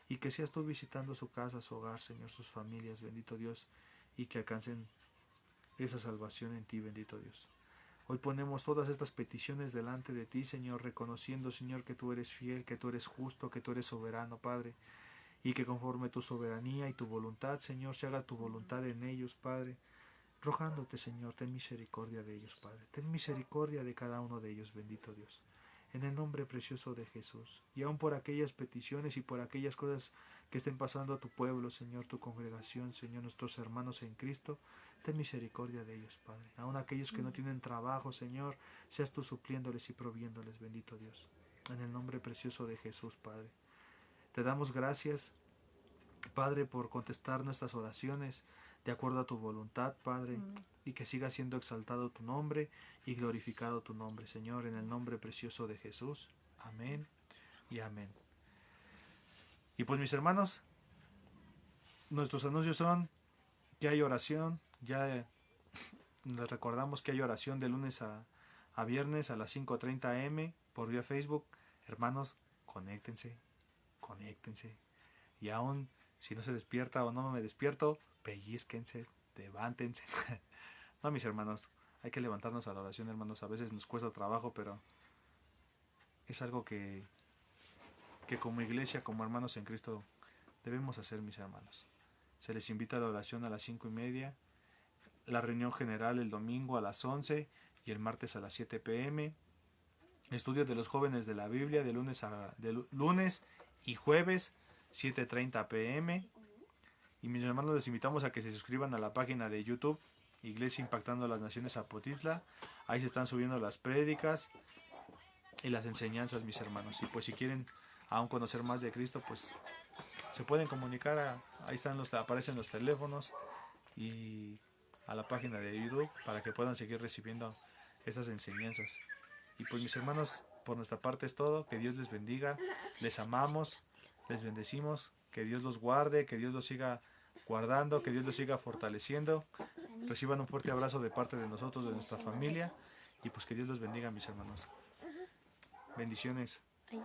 y que seas tú visitando su casa, su hogar, Señor, sus familias, bendito Dios, y que alcancen esa salvación en ti, bendito Dios. Hoy ponemos todas estas peticiones delante de ti, Señor, reconociendo, Señor, que tú eres fiel, que tú eres justo, que tú eres soberano, Padre, y que conforme tu soberanía y tu voluntad, Señor, se haga tu voluntad en ellos, Padre, rogándote, Señor, ten misericordia de ellos, Padre, ten misericordia de cada uno de ellos, bendito Dios, en el nombre precioso de Jesús, y aun por aquellas peticiones y por aquellas cosas que estén pasando a tu pueblo, Señor, tu congregación, Señor, nuestros hermanos en Cristo, ten misericordia de ellos, Padre, aun aquellos que no tienen trabajo, Señor, seas tú supliéndoles y proviéndoles, bendito Dios, en el nombre precioso de Jesús, Padre. Te damos gracias, Padre, por contestar nuestras oraciones de acuerdo a tu voluntad, Padre, y que siga siendo exaltado tu nombre y glorificado tu nombre, Señor, en el nombre precioso de Jesús. Amén y amén. Y pues, mis hermanos, nuestros anuncios son que hay oración. Ya les recordamos que hay oración de lunes a viernes a las 5:30 am por vía Facebook. Hermanos, conéctense. Y aún si no se despierta o no me despierto, pellizquense, levántense. No, mis hermanos, hay que levantarnos a la oración, hermanos. A veces nos cuesta trabajo, pero es algo que como iglesia, como hermanos en Cristo, debemos hacer, mis hermanos. Se les invita a la oración a las 5:30, la reunión general el domingo a las 11 y el martes a las 7 p.m. Estudio de los jóvenes de la Biblia de lunes y jueves 7:30 p.m. Y mis hermanos, les invitamos a que se suscriban a la página de YouTube Iglesia Impactando a las Naciones Apotitla. Ahí se están subiendo las prédicas y las enseñanzas, mis hermanos. Y pues si quieren aún conocer más de Cristo, pues se pueden comunicar. Ahí están aparecen los teléfonos. Y a la página de YouTube para que puedan seguir recibiendo esas enseñanzas. Y pues mis hermanos, por nuestra parte es todo. Que Dios les bendiga, les amamos, les bendecimos, que Dios los guarde, que Dios los siga guardando, que Dios los siga fortaleciendo. Reciban un fuerte abrazo de parte de nosotros, de nuestra familia, y pues que Dios los bendiga, mis hermanos. Bendiciones. Ay.